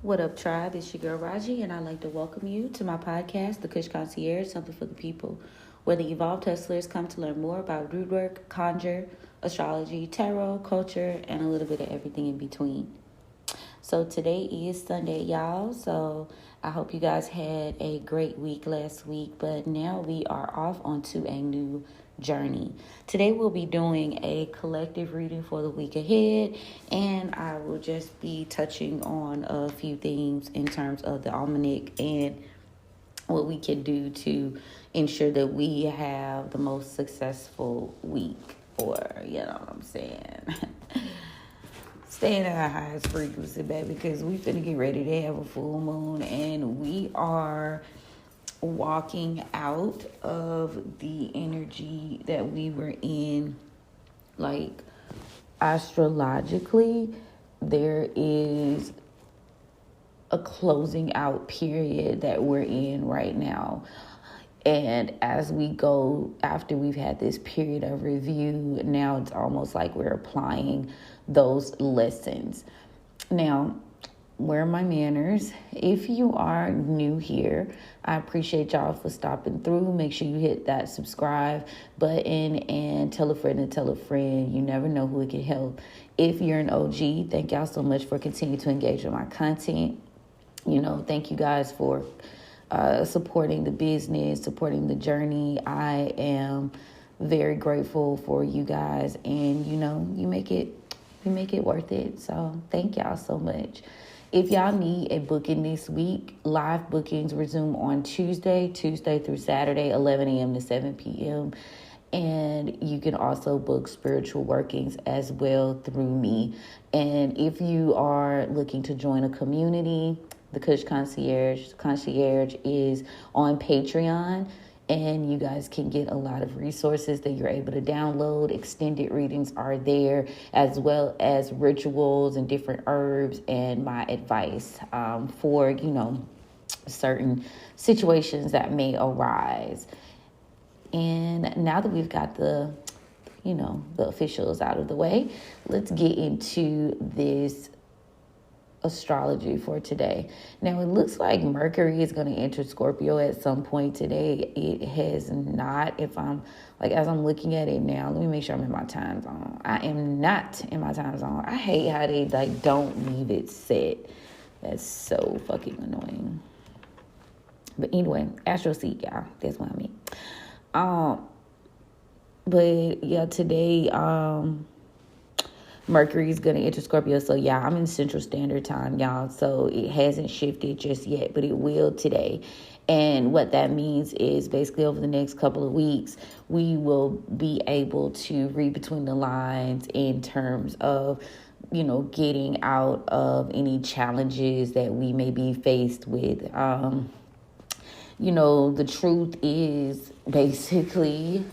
What up, tribe? It's your girl Raji, and I'd like to welcome you to my podcast, The Kush Concierge, Something for the People, where the evolved hustlers come to learn more about root work, conjure, astrology, tarot, culture, and a little bit of everything in between. So today is Sunday, y'all. So I hope you guys had a great week last week, but now we are off onto a new journey. Today we'll be doing a collective reading for the week ahead, and I will just be touching on a few things in terms of the almanac and what we can do to ensure that we have the most successful week, or you know what I'm saying. Staying at our highest frequency, baby, because we finna get ready to have a full moon, and we are walking out of the energy that we were in. Like, astrologically, there is a closing out period that we're in right now. And as we go, after we've had this period of review, now it's almost like we're applying those lessons. Now, where are my manners? If you are new here, I appreciate y'all for stopping through. Make sure you hit that subscribe button and tell a friend and tell a friend. You never know who it can help. If you're an OG, thank y'all so much for continuing to engage with my content. Thank you guys for supporting the business, supporting the journey. I am very grateful for you guys, and you make it worth it. So thank y'all so much. If y'all need a booking this week, live bookings resume on Tuesday through Saturday, 11 a.m. to 7 p.m. And you can also book spiritual workings as well through me. And if you are looking to join a community, the Kush Concierge is on Patreon, and you guys can get a lot of resources that you're able to download. Extended readings are there, as well as rituals and different herbs and my advice for, certain situations that may arise. And now that we've got the officials out of the way, let's get into this astrology for today. Now, it looks like Mercury is going to enter Scorpio at some point today. It has not. As I'm looking at it now, let me make sure I'm in my time zone. I am not in my time zone. I hate how they don't leave it set. That's so fucking annoying. But anyway, Astro Seek, y'all. That's what I mean. But yeah, today, Mercury is going to enter Scorpio. So, yeah, I'm in Central Standard Time, y'all. So, it hasn't shifted just yet, but it will today. And what that means is basically over the next couple of weeks, we will be able to read between the lines in terms of, getting out of any challenges that we may be faced with. The truth is basically,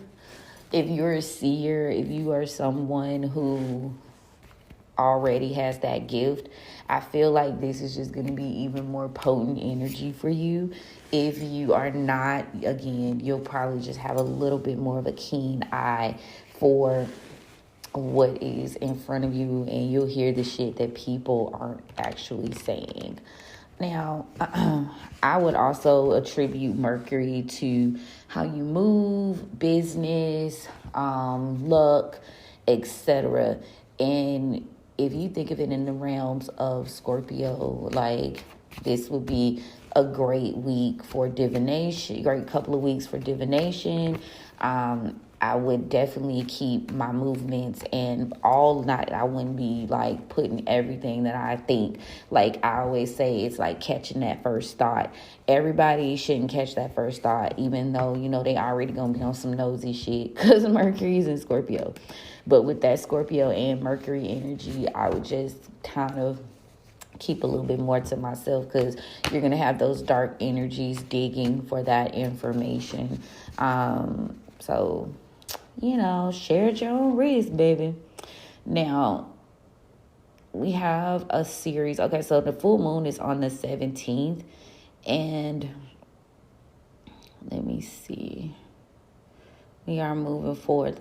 if you're a seer, if you are someone who already has that gift, I feel like this is just going to be even more potent energy for you. If you are not, again, you'll probably just have a little bit more of a keen eye for what is in front of you, and you'll hear the shit that people aren't actually saying. Now, I would also attribute Mercury to how you move, business, luck, etc. And if you think of it in the realms of Scorpio, this would be a great week for divination, great couple of weeks for divination. I would definitely keep my movements and I wouldn't be putting everything that I think. I always say, it's like catching that first thought. Everybody shouldn't catch that first thought, even though, they already going to be on some nosy shit because Mercury's in Scorpio. But with that Scorpio and Mercury energy, I would just kind of keep a little bit more to myself, because you're going to have those dark energies digging for that information. So, share at your own risk, baby. Now, we have a series. Okay, so the full moon is on the 17th. And let me see. We are moving forward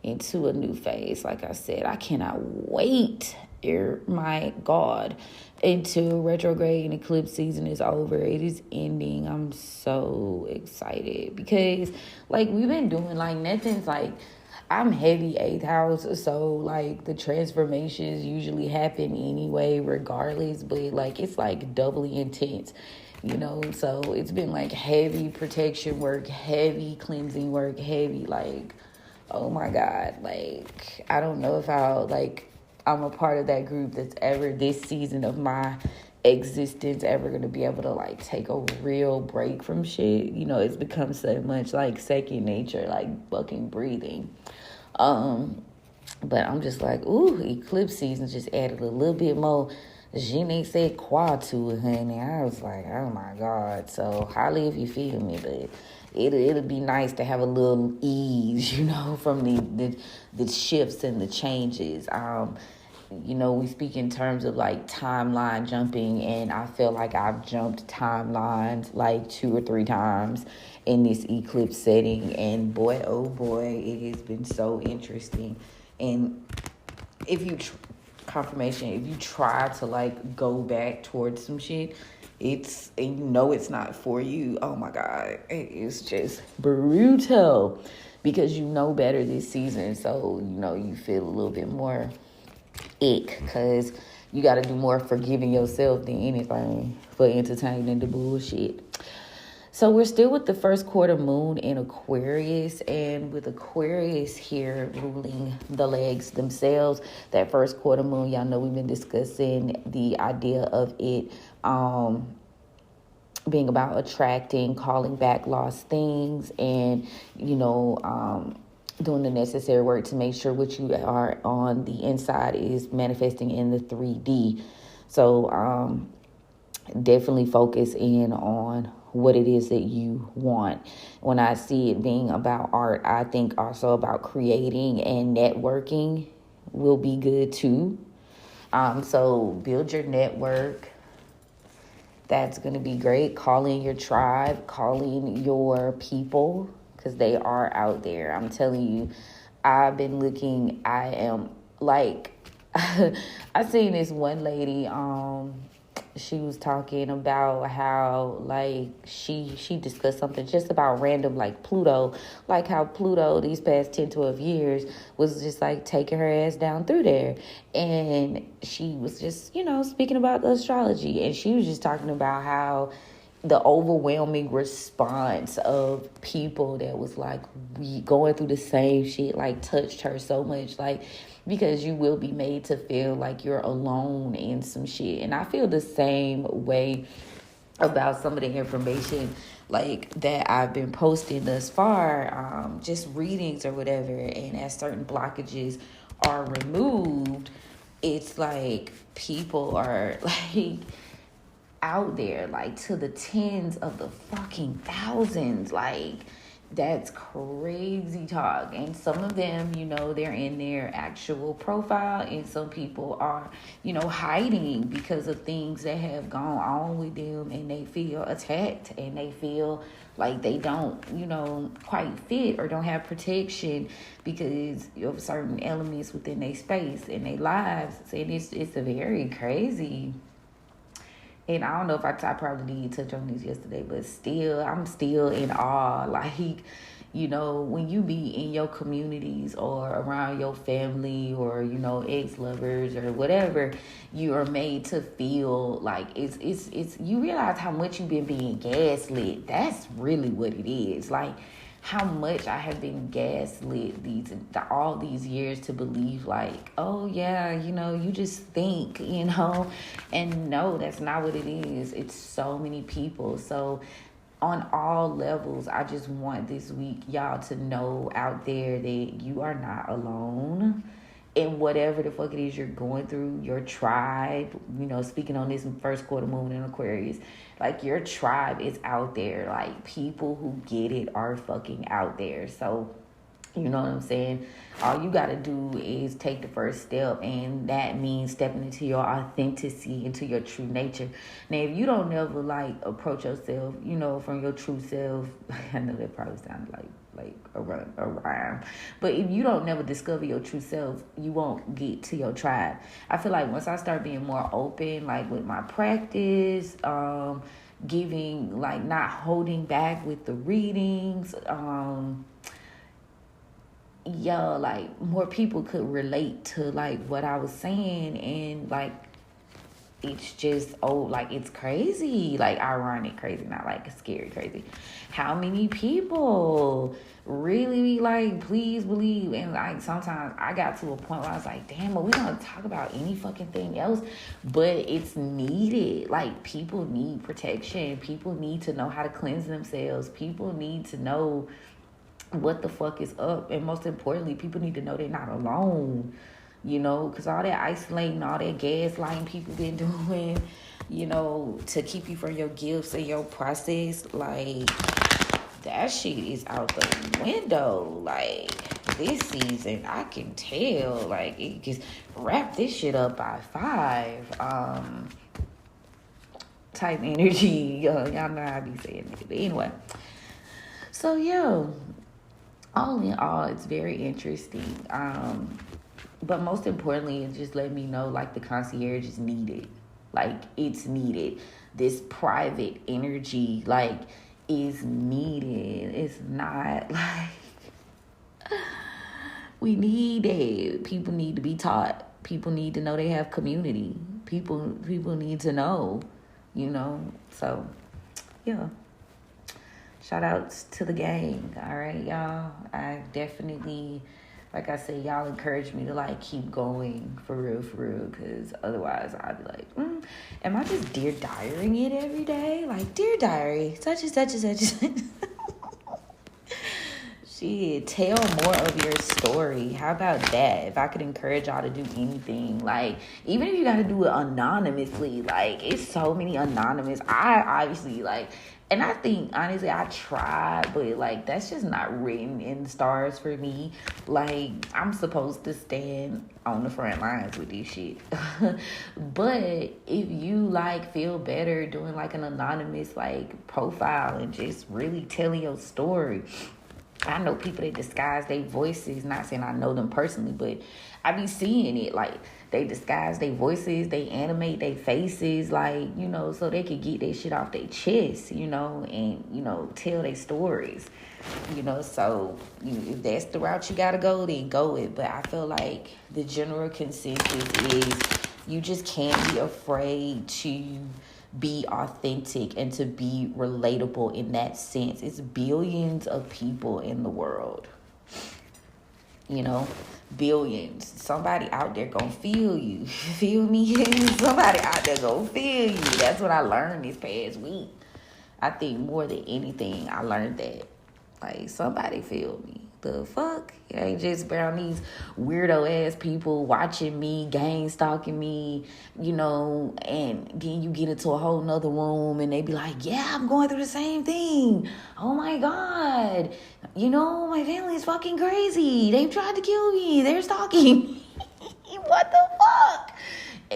into a new phase. Like I said, I cannot wait my God, until retrograde and eclipse season is over. It is ending. I'm so excited because, like, we've been doing, like, nothing's, like, I'm heavy eighth house, so, like, the transformations usually happen anyway, regardless, but, like, it's, like, doubly intense, so it's been, like, heavy protection work, heavy cleansing work, heavy, like, oh my God, like, I don't know if I'm a part of that group that's ever this season of my existence ever going to be able to, like, take a real break from shit. It's become so much like second nature, like fucking breathing. But I'm just like, ooh, eclipse season just added a little bit more je ne sais quoi to it, honey. I was like, oh my God. So holla if you feel me, but it'll be nice to have a little ease, from the shifts and the changes. We speak in terms of, like, timeline jumping, and I feel like I've jumped timelines like 2 or 3 times in this eclipse setting, and boy, oh boy, it has been so interesting. And if you if you try to, like, go back towards some shit, it's not for you. Oh my God, it is just brutal because better this season, so you feel a little bit more ick because you got to do more forgiving yourself than anything for entertaining the bullshit. So we're still with the first quarter moon in Aquarius, and with Aquarius here ruling the legs themselves, that first quarter moon, y'all know we've been discussing the idea of it being about attracting, calling back lost things, and doing the necessary work to make sure what you are on the inside is manifesting in the 3D. So definitely focus in on what it is that you want. When I see it being about art, I think also about creating and networking will be good too. So build your network. That's going to be great. Calling your tribe, calling your people, because they are out there. I'm telling you, I've been looking. I am like, I seen this one lady, she was talking about how, like, she discussed something just about random, like, Pluto, like how Pluto these past 10, 12 years was just, like, taking her ass down through there. And she was just, speaking about the astrology. And she was just talking about how the overwhelming response of people that was, like, going through the same shit, like, touched her so much, like, because you will be made to feel like you're alone in some shit. And I feel the same way about some of the information, like, that I've been posting thus far, just readings or whatever. And as certain blockages are removed, it's like people are, like, out there, like, to the tens of the fucking thousands, like, that's crazy talk. And some of them, they're in their actual profile, and some people are, hiding because of things that have gone on with them, and they feel attacked, and they feel like they don't, quite fit or don't have protection because of certain elements within their space and their lives. And it's a very crazy. And I don't know if I probably did touch on this yesterday, but still, I'm still in awe. Like, when you be in your communities or around your family or, ex-lovers or whatever, you are made to feel like it's you realize how much you've been being gaslit. That's really what it is. Like, how much I have been gaslit all these years to believe, like, oh yeah, you just think, and no, that's not what it is. It's so many people. So on all levels, I just want this week y'all to know out there that you are not alone. And whatever the fuck it is you're going through, your tribe, speaking on this first quarter moon in Aquarius, like, your tribe is out there. Like, people who get it are fucking out there. So, you know what I'm saying? All you got to do is take the first step, and that means stepping into your authenticity, into your true nature. Now, if you don't never, like, approach yourself, from your true self, I know that probably sounded like like a rhyme. But if you don't never discover your true self, you won't get to your tribe. I feel like once I start being more open, like with my practice, giving, like not holding back with the readings, like more people could relate to like what I was saying, and like it's just like it's crazy, like ironic crazy, not like scary crazy, how many people really like please believe. And like sometimes I got to a point where I was like, damn, but we don't talk about any fucking thing else, but it's needed. Like people need protection, people need to know how to cleanse themselves, people need to know what the fuck is up, and most importantly, people need to know they're not alone. Because all that isolating, all that gaslighting people been doing, to keep you from your gifts and your process, like, that shit is out the window. Like, this season, I can tell, like, it just wrap this shit up by 5, type energy. Y'all know how I be saying it. But anyway, so, all in all, it's very interesting. But most importantly, it just let me know, like, the concierge is needed. Like, it's needed. This private energy, like, is needed. It's not, like, we need it. People need to be taught. People need to know they have community. People need to know, So, yeah. Shout outs to the gang. All right, y'all. I definitely... Like I said, y'all encourage me to, like, keep going for real, because otherwise I'd be like, am I just Dear Diarying it every day? Like, Dear Diary, such and such and such and such. Shit, tell more of your story. How about that? If I could encourage y'all to do anything, like, even if you got to do it anonymously, like, it's so many anonymous. I obviously, like... And I think, honestly, I tried, but, like, that's just not written in the stars for me. Like, I'm supposed to stand on the front lines with this shit. But if you, like, feel better doing, like, an anonymous, like, profile and just really telling your story. I know people that disguise their voices, not saying I know them personally, but I be seeing it, like, they disguise their voices, they animate their faces, like, so they could get their shit off their chest, and, tell their stories, so if that's the route you gotta go, then go it. But I feel like the general consensus is you just can't be afraid to be authentic and to be relatable in that sense. It's billions of people in the world, billions. Somebody out there gonna feel you. Feel me? Somebody out there gonna feel you. That's what I learned this past week. I think more than anything, I learned that, like, somebody feel me. The fuck? It ain't just around these weirdo ass people watching me, gang stalking me, and then you get into a whole nother room and they be like, yeah, I'm going through the same thing. Oh my God. My family is fucking crazy. They've tried to kill me. They're stalking me. What the fuck?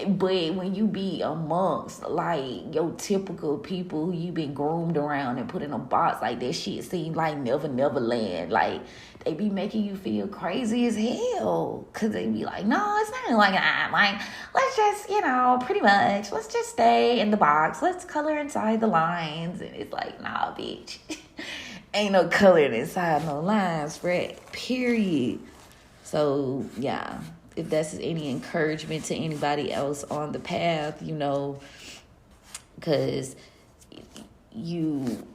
But when you be amongst, like, your typical people who you been groomed around and put in a box, like, that shit seem like Never Land. Like, they be making you feel crazy as hell. Because they be like, no, it's not like that. Like, let's just, pretty much, let's just stay in the box. Let's color inside the lines. And it's like, nah, bitch. Ain't no coloring inside no lines, Fred. Period. So, yeah. If that's any encouragement to anybody else on the path, because you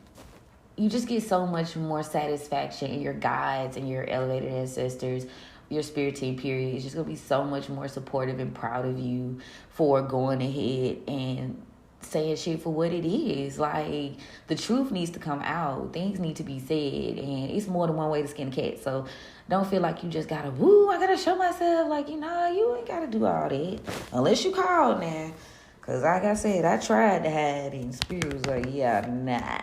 just get so much more satisfaction in your guides and your elevated ancestors, your spirit team, period. It's just going to be so much more supportive and proud of you for going ahead and saying shit for what it is. Like, the truth needs to come out. Things need to be said, and it's more than one way to skin a cat. So don't feel like you just gotta, I gotta show myself. Like, you ain't gotta do all that. Unless you call now. Because like I said, I tried to hide, and Spirit was like, yeah, nah,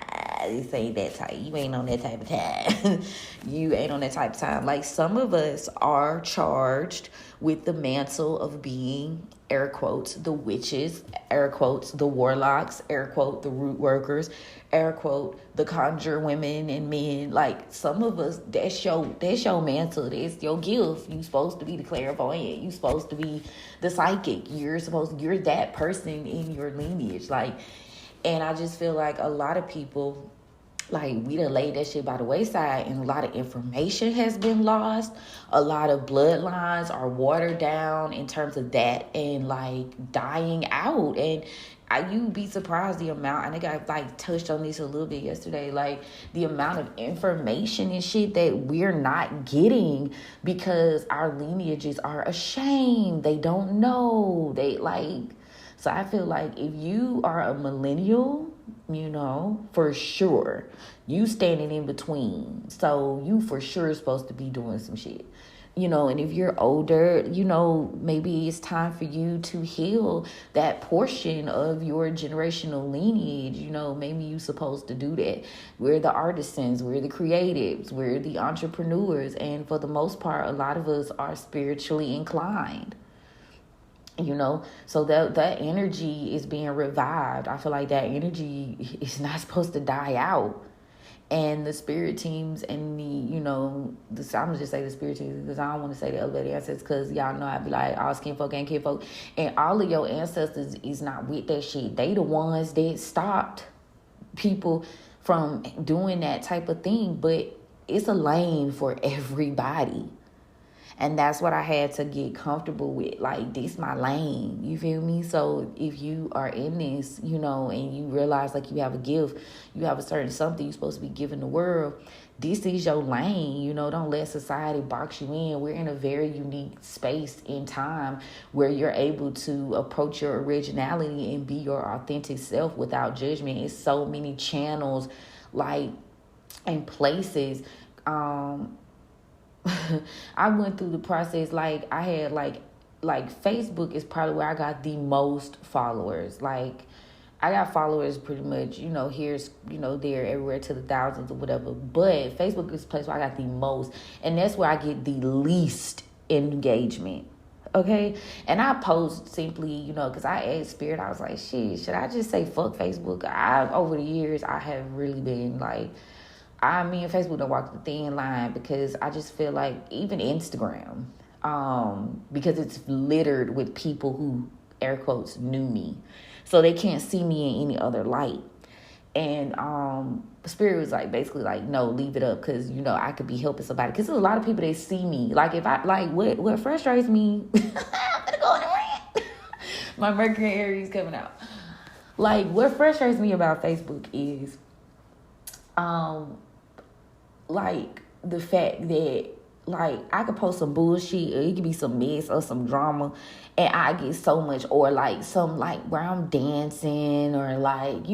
this ain't that type. You ain't on that type of time. You ain't on that type of time. Like, some of us are charged with the mantle of being air quotes, the witches, air quotes, the warlocks, air quote, the root workers, air quote, the conjure women and men. Like, some of us, that's your mantle, that's your gift. You supposed to be the clairvoyant, you supposed to be the psychic, you're that person in your lineage. Like, and I just feel like a lot of people, like, we done laid that shit by the wayside, and a lot of information has been lost. A lot of bloodlines are watered down in terms of that, and like dying out. And you'd be surprised the amount, I think I like touched on this a little bit yesterday, like the amount of information and shit that we're not getting because our lineages are ashamed. They don't know. They like, so I feel like if you are a millennial, for sure, you standing in between. So you for sure is supposed to be doing some shit. And if you're older, maybe it's time for you to heal that portion of your generational lineage. Maybe you're supposed to do that. We're the artisans, we're the creatives, we're the entrepreneurs. And for the most part, a lot of us are spiritually inclined. So that energy is being revived. I feel like that energy is not supposed to die out. And the spirit teams and I'm gonna just say the spirit teams, because I don't want to say the elevated ancestors, because y'all know I'd be like, all skin folk ain't kin folk, and all of your ancestors is not with that shit. They the ones that stopped people from doing that type of thing. But it's a lane for everybody. And that's what I had to get comfortable with. Like, this my lane. You feel me? So if you are in this, and you realize like you have a gift, you have a certain something you're supposed to be giving the world, this is your lane. Don't let society box you in. We're in a very unique space in time where you're able to approach your originality and be your authentic self without judgment. It's so many channels, like, and places. I went through the process. Like, I had like Facebook is probably where I got the most followers. Like, I got followers pretty much, here's, there, everywhere, to the thousands or whatever. But Facebook is the place where I got the most. And that's where I get the least engagement. Okay? And I post simply, because I asked Spirit, I was like, shit, should I just say fuck Facebook? Over the years, I have really been like, me and Facebook don't walk the thin line, because I just feel like even Instagram, because it's littered with people who, air quotes, knew me. So they can't see me in any other light. And Spirit was like, basically like, no, leave it up, because, I could be helping somebody. Because there's a lot of people that see me. Like, if I, like, what frustrates me, I'm going to go in a rant. My Mercury and Aries coming out. Like, what frustrates me about Facebook is, like, the fact that, like, I could post some bullshit, or it could be some mess or some drama, and I get so much, or like some, like, where I'm dancing, or like,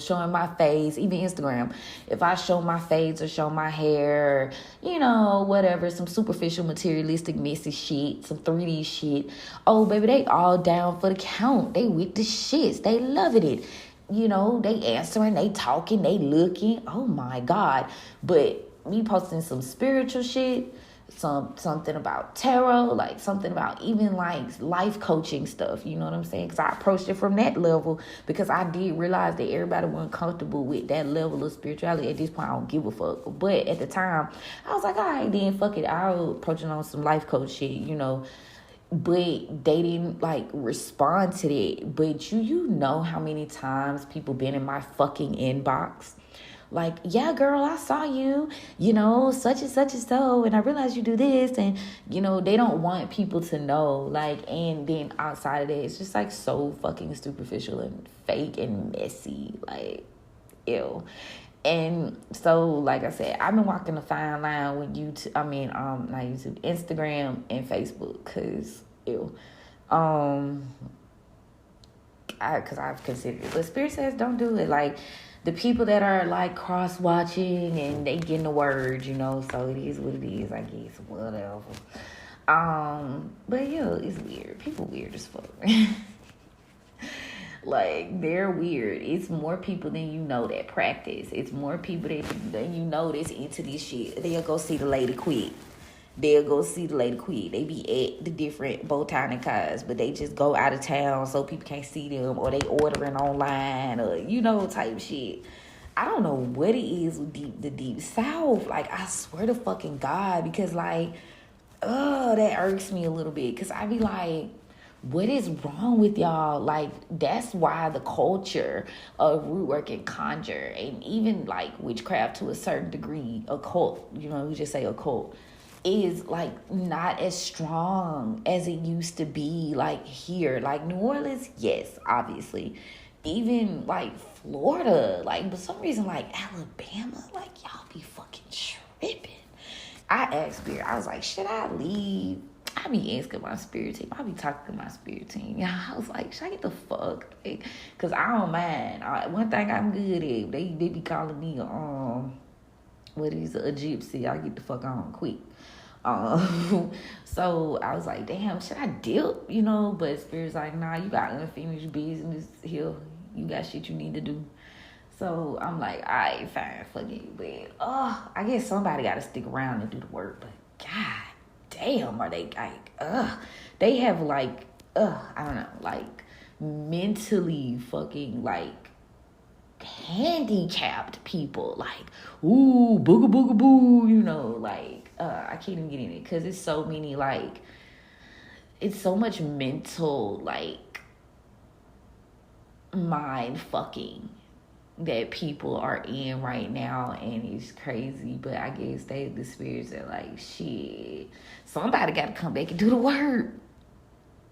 showing my face. Even Instagram, if I show my face or show my hair, whatever, some superficial materialistic messy shit, some 3D shit, oh baby, they all down for the count. They with the shits, they loving it. They answering, they talking, they looking. Oh my God. But me posting some spiritual shit, something about tarot, like something about even like life coaching stuff, you know what I'm saying? Because I approached it from that level, because I did realize that everybody wasn't comfortable with that level of spirituality. At this point, I don't give a fuck. But at the time, I was like, all right, then fuck it. I'll approach it on some life coach shit, But they didn't like respond to that. But you know how many times people been in my fucking inbox, like, yeah, girl, I saw you, such and such and so, and I realized you do this, and they don't want people to know. Like, and then outside of that, it's just like so fucking superficial and fake and messy. Like, ew. And so, like I said, I've been walking a fine line with YouTube. Not YouTube, Instagram and Facebook, cause ew. Because I've considered it, but Spirit says don't do it. Like, the people that are like cross watching and they getting the word, so it is what it is, I guess, whatever. But yeah, it's weird. People weird as fuck. Like, they're weird. It's more people than that practice. It's more people than that's into this shit. They'll go see the lady quick. they'll go see the lady quick. They be at the different botanic cars, but they just go out of town so people can't see them, or they ordering online, or type shit. I don't know what it is with the deep south. Like, I swear to fucking God, because like, that irks me a little bit, because I be like, what is wrong with y'all? Like, that's why the culture of root work and conjure, and even like witchcraft to a certain degree, occult, we just say occult, is like not as strong as it used to be. Like here, like New Orleans, yes, obviously, even like Florida, like, but some reason like Alabama, like y'all be fucking tripping. I asked Spirit, I was like, should I leave? I be asking my spirit team. I be talking to my spirit team. Yeah, I was like, should I get the fuck? Because I don't mind. One thing I'm good at, they be calling me what is a gypsy. I get the fuck on quick. So I was like, damn, should I dip? But Spirit's like, nah, you got unfinished business here. You got shit you need to do. So I'm like, all right, fine, fuck it. But I guess somebody got to stick around and do the work. But God damn, are they like, they have like, I don't know, like mentally fucking like handicapped people. Like, ooh, booga booga boo, like, I can't even get in it because it's so many, like, it's so much mental, like, mind fucking that people are in right now, and it's crazy. But I guess the spirits are like, shit, somebody got to come back and do the work.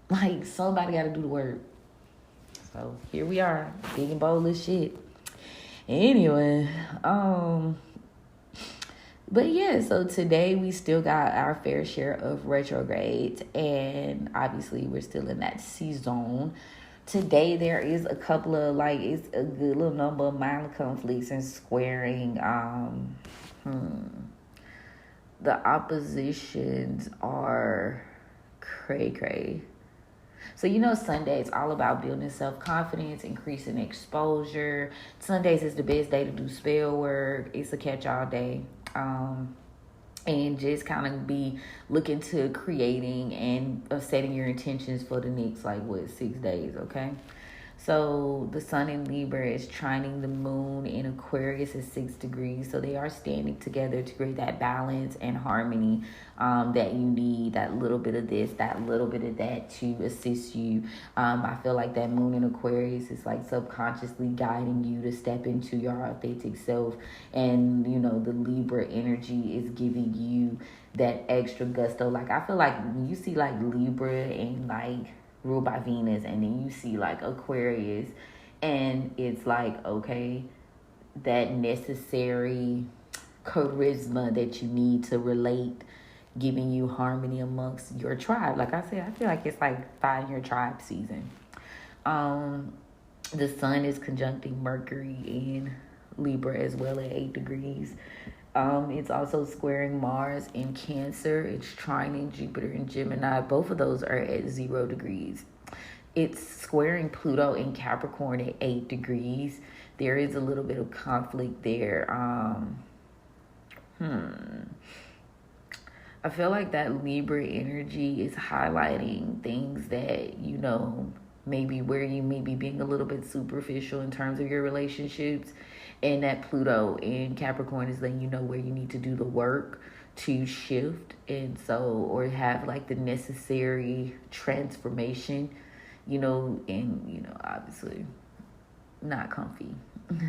Like, somebody got to do the work. So here we are, big and bold as shit. Anyway, but yeah, so today we still got our fair share of retrogrades, and obviously we're still in that season. Today there is a couple of, like, it's a good little number of minor conflicts and squaring. The oppositions are cray. So Sunday is all about building self-confidence, increasing exposure. Sundays is the best day to do spell work. It's a catch-all day. And just kind of be looking to creating and setting your intentions for the next, 6 days, okay? So the sun in Libra is trining the moon in Aquarius at 6 degrees. So they are standing together to create that balance and harmony that you need, that little bit of this, that little bit of that to assist you. I feel like that moon in Aquarius is like subconsciously guiding you to step into your authentic self. And, the Libra energy is giving you that extra gusto. Like, I feel like when you see like Libra and like ruled by Venus, and then you see like Aquarius, and it's like, okay, that necessary charisma that you need to relate, giving you harmony amongst your tribe. Like I said, I feel like it's like find your tribe season. The sun is conjuncting Mercury in Libra as well at 8 degrees. It's also squaring Mars in Cancer. It's trining Jupiter in Gemini. Both of those are at 0 degrees. It's squaring Pluto in Capricorn at 8 degrees. There is a little bit of conflict there. I feel like that Libra energy is highlighting things that, maybe where you may be being a little bit superficial in terms of your relationships. And that Pluto in Capricorn is letting you know where you need to do the work to shift. And so, or have like the necessary transformation, and, obviously not comfy,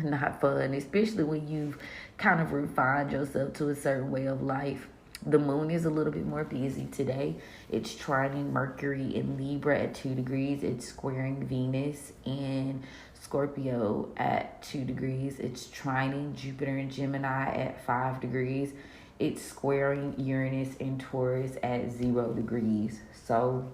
not fun, especially when you've kind of refined yourself to a certain way of life. The moon is a little bit more busy today. It's trining Mercury in Libra at 2 degrees. It's squaring Venus in Scorpio at 2 degrees. It's trining Jupiter in Gemini at 5 degrees. It's squaring Uranus in Taurus at 0 degrees. So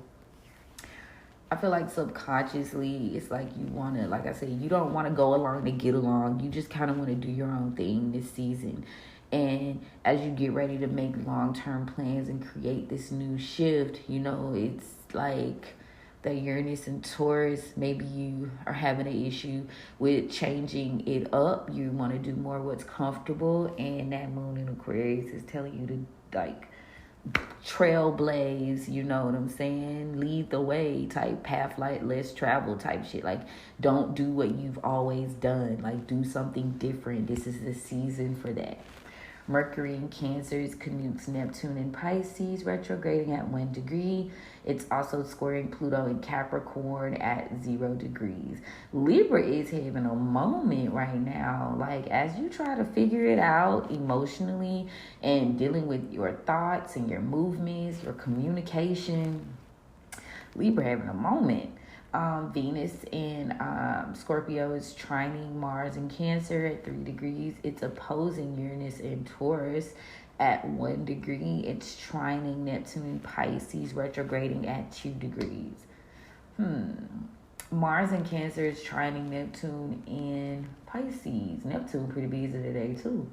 I feel like subconsciously it's like you want to, like I said, you don't want to go along to get along. You just kind of want to do your own thing this season. And as you get ready to make long-term plans and create this new shift, it's like the Uranus and Taurus, maybe you are having an issue with changing it up. You want to do more what's comfortable. And that moon in Aquarius is telling you to, like, trailblaze, you know what I'm saying? Lead the way type path, like less travel type shit. Like, don't do what you've always done. Like, do something different. This is the season for that. Mercury in Cancer conjuncts Neptune in Pisces, retrograding at 1 degree. It's also squaring Pluto in Capricorn at 0 degrees. Libra is having a moment right now. Like, as you try to figure it out emotionally and dealing with your thoughts and your movements, your communication, Libra having a moment. Venus in Scorpio is trining Mars in Cancer at 3 degrees. It's opposing Uranus in Taurus at 1 degree. It's trining Neptune in Pisces, retrograding at 2 degrees. Mars in Cancer is trining Neptune in Pisces. Neptune pretty busy today too.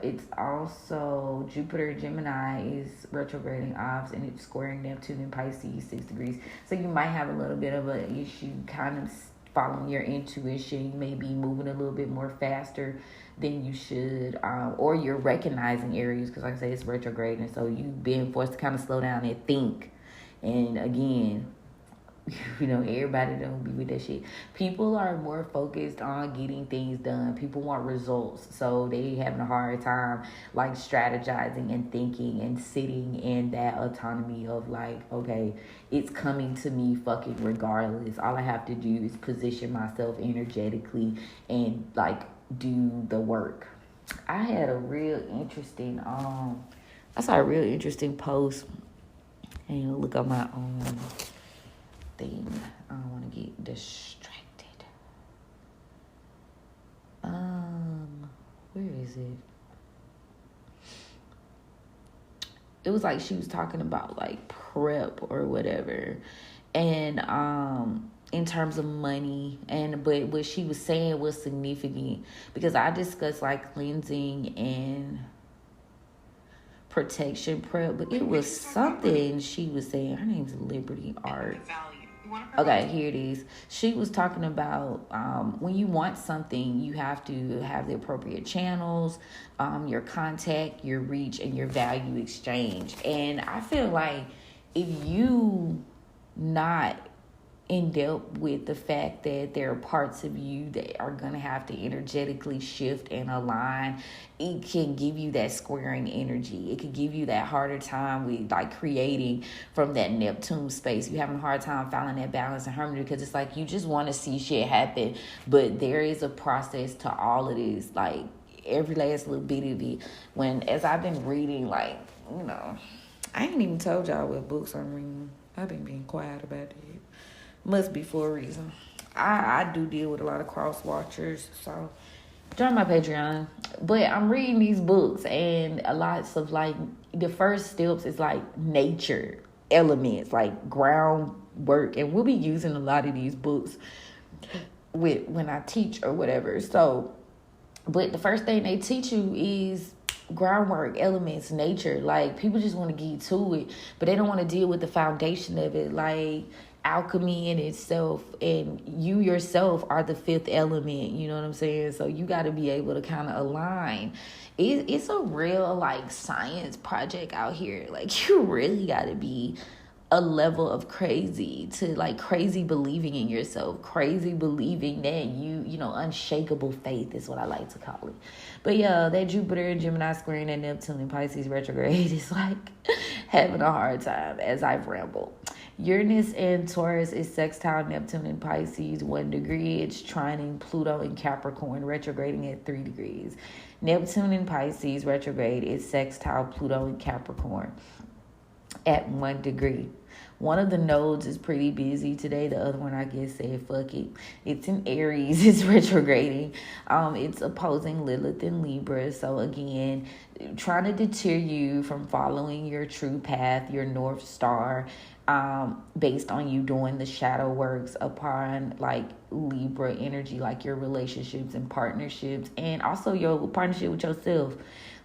It's also Jupiter Gemini is retrograding ops, and it's squaring Neptune in Pisces 6 degrees. So you might have a little bit of an issue kind of following your intuition. You may be moving a little bit more faster than you should, or you're recognizing areas, because like I say, it's retrograding, so you being forced to kind of slow down and think. And again, you know, everybody don't be with that shit. People are more focused on getting things done. People want results, so they having a hard time like strategizing and thinking and sitting in that autonomy of like, okay, it's coming to me fucking regardless. All I have to do is position myself energetically and like do the work. I had a real interesting I saw a real interesting post, and you look on my thing. I don't want to get distracted. Where is it? It was like she was talking about like prep or whatever, and in terms of money, but what she was saying was significant, because I discussed like cleansing and protection prep, but it was something she was saying. Her name's Liberty Art. Okay, here it is. She was talking about when you want something, you have to have the appropriate channels, your contact, your reach, and your value exchange. And I feel like if you not in depth with the fact that there are parts of you that are going to have to energetically shift and align, it can give you that squaring energy. It could give you that harder time with like creating from that Neptune space. You're having a hard time finding that balance and harmony, because it's like you just want to see shit happen, but there is a process to all of this, like every last little bit of it. As I've been reading, like, you know, I ain't even told y'all what books I'm reading. I've been being quiet about it. Must be for a reason. I do deal with a lot of cross watchers, so join my Patreon. But I'm reading these books, and a lot of like the first steps is like nature elements, like groundwork, and we'll be using a lot of these books when I teach or whatever. So, but the first thing they teach you is groundwork, elements, nature. Like, people just want to get to it, but they don't want to deal with the foundation of it, like alchemy in itself, and you yourself are the fifth element, you know what I'm saying? So you got to be able to kind of align. It's a real like science project out here. Like, you really got to be a level of crazy to like crazy believing in yourself, crazy believing that you know, unshakable faith is what I like to call it. But yeah, that Jupiter and Gemini squaring that Neptune and Pisces retrograde is like having a hard time as I've rambled. Uranus and Taurus is sextile Neptune in Pisces 1 degree. It's trining Pluto in Capricorn, retrograding at 3 degrees. Neptune in Pisces retrograde is sextile Pluto in Capricorn at 1 degree. One of the nodes is pretty busy today. The other one, I guess, said fuck it. It's in Aries. It's retrograding. It's opposing Lilith in Libra. So again, trying to deter you from following your true path, your North Star, based on you doing the shadow works upon like Libra energy, like your relationships and partnerships, and also your partnership with yourself.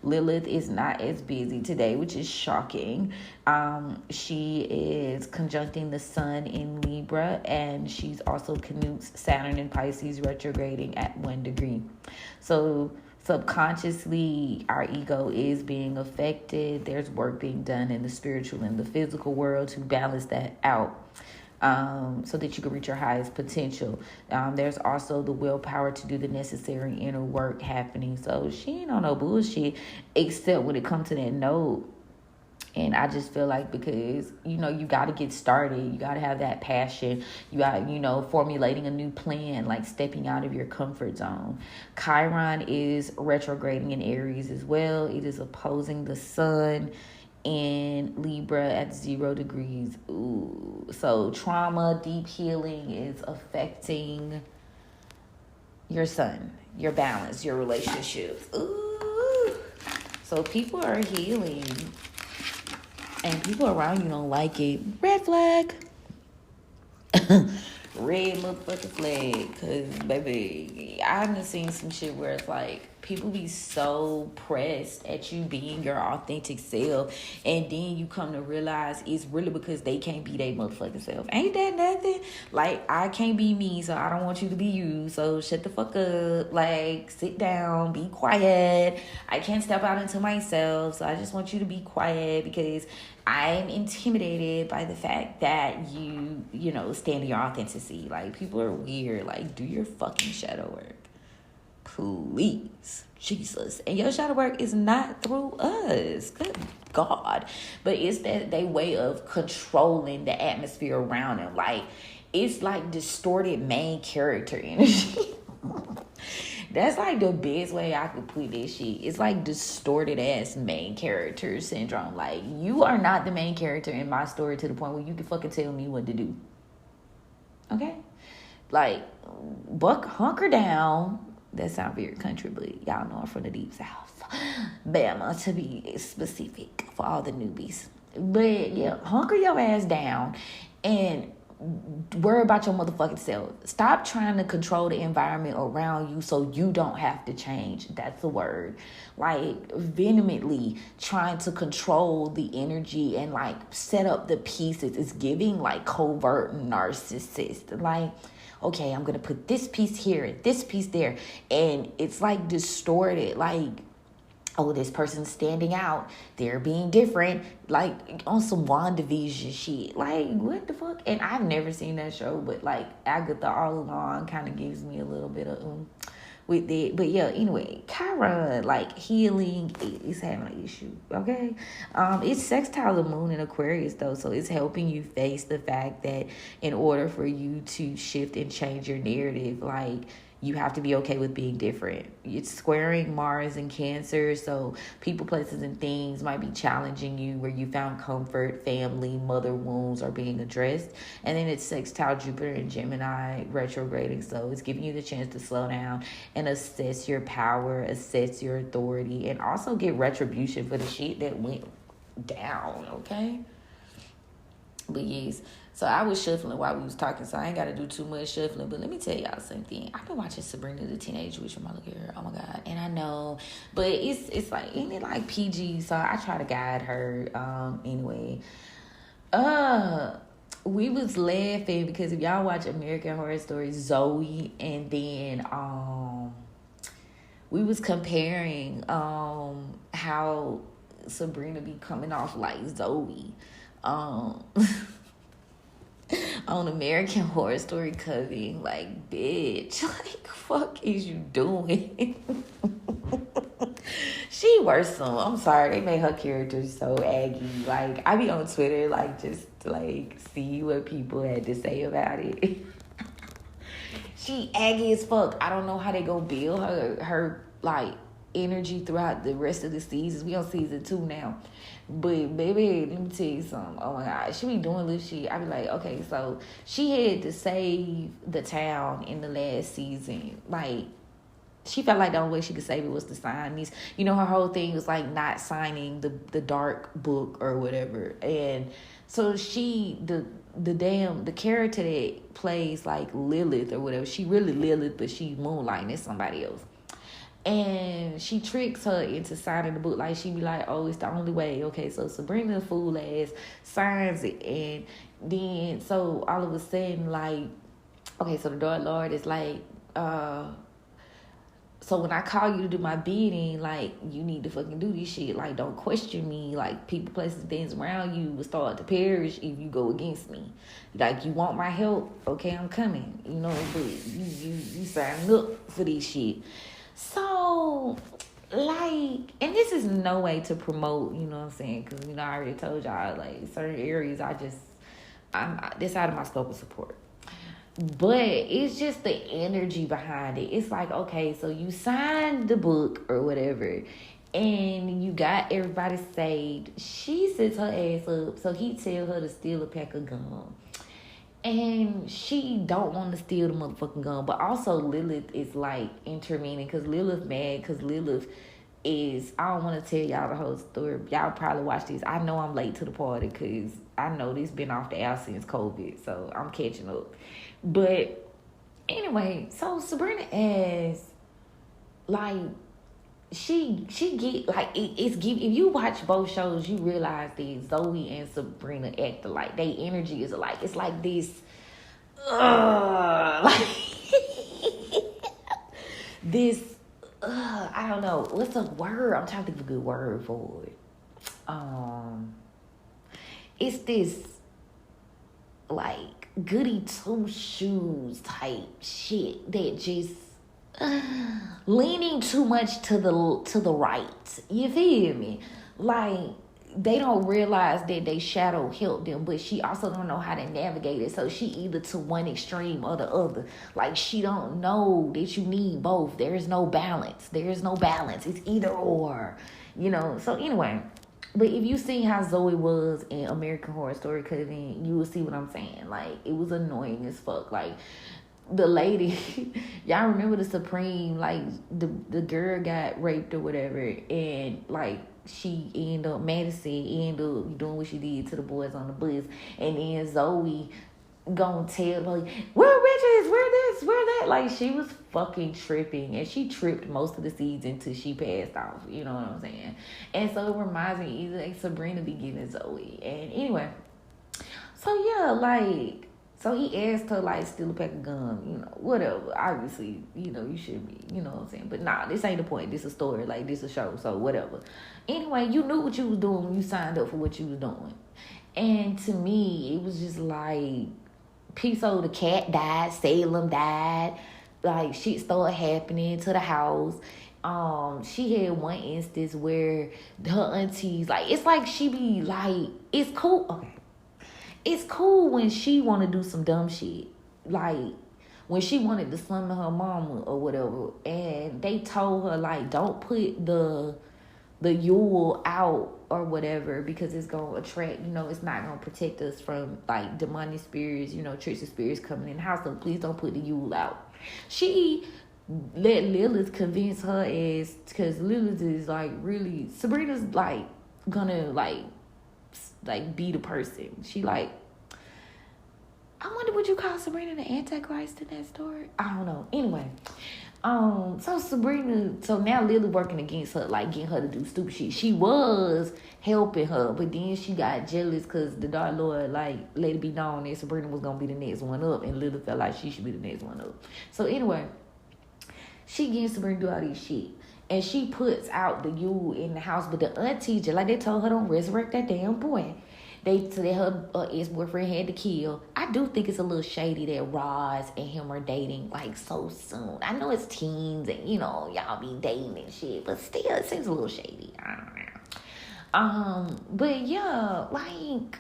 Lilith is not as busy today, which is shocking. She is conjuncting the sun in Libra, and she's also conjuncts Saturn in Pisces retrograding at 1 degree. So subconsciously our ego is being affected. There's work being done in the spiritual and the physical world to balance that out, so that you can reach your highest potential. There's also the willpower to do the necessary inner work happening. So she ain't on no bullshit, except when it comes to that note. And I just feel like, because, you got to get started. You got to have that passion. You got, formulating a new plan, like stepping out of your comfort zone. Chiron is retrograding in Aries as well. It is opposing the sun in Libra at 0 degrees. Ooh. So trauma, deep healing is affecting your sun, your balance, your relationships. Ooh. So people are healing. And people around you don't like it. Red flag. Red motherfucking flag. Because, baby, I've seen some shit where it's like, people be so pressed at you being your authentic self, and then you come to realize it's really because they can't be their motherfucking self. Ain't that nothing? Like, I can't be me, so I don't want you to be you, so shut the fuck up. Like, sit down, be quiet. I can't step out into myself, so I just want you to be quiet, because I'm intimidated by the fact that you stand in your authenticity. Like, people are weird. Like, do your fucking shadow work. Please, Jesus. And your shadow work is not through us. Good God. But it's that they way of controlling the atmosphere around them. Like, it's like distorted main character energy. That's like the best way I could put this shit. It's like distorted ass main character syndrome. Like, you are not the main character in my story to the point where you can fucking tell me what to do. Okay? Like, hunker down. That sounds very country, but y'all know I'm from the deep south. Bama, to be specific, for all the newbies. But yeah, hunker your ass down and worry about your motherfucking self. Stop trying to control the environment around you so you don't have to change. That's the word. Like, vehemently trying to control the energy and like set up the pieces. It's giving like covert narcissist. Like, okay, I'm gonna put this piece here and this piece there, and it's like distorted. Like, oh, this person's standing out, they're being different, like on some WandaVision shit. Like, what the fuck? And I've never seen that show, but like Agatha all along kind of gives me a little bit of with it. But yeah, anyway, Chiron, like, healing is having an issue. Okay, it's sextile the moon in Aquarius though, so it's helping you face the fact that in order for you to shift and change your narrative, like, you have to be okay with being different. It's squaring Mars and Cancer, so people, places, and things might be challenging you where you found comfort, family, mother wounds are being addressed. And then it's sextile Jupiter and Gemini retrograding, so it's giving you the chance to slow down and assess your power, assess your authority, and also get retribution for the shit that went down, okay? But yes, so I was shuffling while we was talking, so I ain't got to do too much shuffling. But let me tell y'all something. I've been watching Sabrina the Teenage Witch from my look at her. Oh my God. And I know, but it's like, ain't it like PG? So I try to guide her. Anyway, we was laughing because if y'all watch American Horror Story, Zoe, and then we was comparing how Sabrina be coming off like Zoe. On American Horror Story Coving, like, bitch, like, fuck is you doing? She worse some. I'm sorry, they made her character so aggy. Like, I be on Twitter, like, just like see what people had to say about it. She aggy as fuck. I don't know how they go build her like energy throughout the rest of the seasons. We on season 2 now. But baby, let me tell you something. Oh my God, she be doing little shit. I be like, okay, so she had to save the town in the last season. Like, she felt like the only way she could save it was to sign these. Her whole thing was like not signing the dark book or whatever. And so the character that plays like Lilith or whatever, she really Lilith, but she moonlighting as somebody else. And she tricks her into signing the book. Like, she be like, oh, it's the only way. Okay, so Sabrina, fool ass, signs it. And then, so all of a sudden, like, okay, so the Dark Lord is like, So when I call you to do my bidding, like, you need to fucking do this shit. Like, don't question me. Like, people, places, things around you will start to perish if you go against me. Like, you want my help? Okay, I'm coming. You know, but you signing up for this shit. So, like, and this is no way to promote, you know what I'm saying? Because, you know, I already told y'all, like, certain areas, I'm this out of my scope of support. But it's just the energy behind it. It's like, okay, so you signed the book or whatever, and you got everybody saved. She sets her ass up, so he tell her to steal a pack of gum. And she don't want to steal the motherfucking gum. But also Lilith is like intervening, because Lilith mad, because Lilith is, I don't want to tell y'all the whole story. Y'all probably watch this. I know I'm late to the party because I know this been off the air since COVID, so I'm catching up. But anyway, so Sabrina as, like, she get, like, it's give, if you watch both shows, you realize that Zoe and Sabrina act alike. Their energy is alike. It's like this, like, this, I don't know, what's a word? I'm trying to think of a good word for it. It's this, like, goody two shoes type shit that just leaning too much to the right. You feel me? Like, they don't realize that they shadow helped them, but she also don't know how to navigate it. So she either to one extreme or the other. Like, she don't know that you need both. There is no balance. It's either or, you know. So anyway, but if you see how Zoe was in American Horror Story Cousin, you will see what I'm saying. Like, it was annoying as fuck. Like, the lady, y'all remember the Supreme, like, the girl got raped or whatever, and, like, Madison ended up doing what she did to the boys on the bus, and then Zoe gonna tell, like, where Riches, where this, where that. Like, she was fucking tripping, and she tripped most of the season until she passed off, you know what I'm saying? And so it reminds me either like Sabrina be getting Zoe. And anyway, so yeah, like, so he asked her, like, steal a pack of gum, you know, whatever. Obviously, you know, you should be, you know what I'm saying? But nah, this ain't the point. This is a story. Like, this is a show, so whatever. Anyway, you knew what you was doing when you signed up for what you was doing. And to me, it was just like, Piso the cat died, Salem died, like, shit started happening to the house. She had one instance where her aunties, like, it's like she be like, it's cool, okay. It's cool when she want to do some dumb shit. Like, when she wanted to summon her mama or whatever. And they told her, like, don't put the Yule out or whatever, because it's going to attract, you know, it's not going to protect us from, like, demonic spirits, you know, trickster spirits coming in the house. So please don't put the Yule out. She let Lilith convince her as, because Lilith is, like, really, Sabrina's, like, gonna, like, be the person. She, like, I wonder, would you call Sabrina the Antichrist in that story? I don't know. Anyway, so Sabrina, so now Lily working against her, like, getting her to do stupid shit. She was helping her, but then she got jealous because the Dark Lord, like, let it be known that Sabrina was gonna be the next one up, and Lily felt like she should be the next one up. So anyway, she gets Sabrina to do all these shit. And she puts out the Yule in the house, but the auntie, just like they told her, don't resurrect that damn boy. They said her ex-boyfriend had to kill. I do think it's a little shady that Roz and him are dating, like, so soon. I know it's teens and, you know, y'all be dating and shit, but still, it seems a little shady. I don't know. But yeah, like,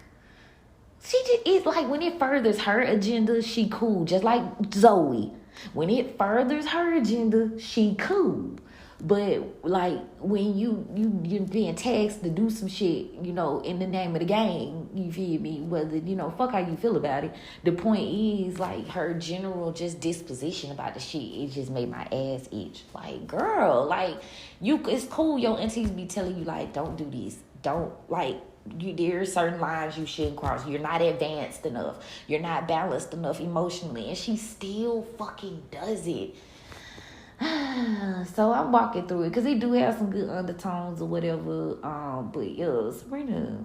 she just, it's like, when it furthers her agenda, she cool. Just like Zoe. When it furthers her agenda, she cool. But, like, when you're being taxed to do some shit, you know, in the name of the game, you feel me? Whether, you know, fuck how you feel about it. The point is, like, her general just disposition about the shit, it just made my ass itch. Like, girl, like, it's cool your aunties be telling you, like, don't do this. Don't, like, there are certain lines you shouldn't cross. You're not advanced enough. You're not balanced enough emotionally. And she still fucking does it. So I'm walking through it because he do have some good undertones or whatever. But yeah, Sabrina,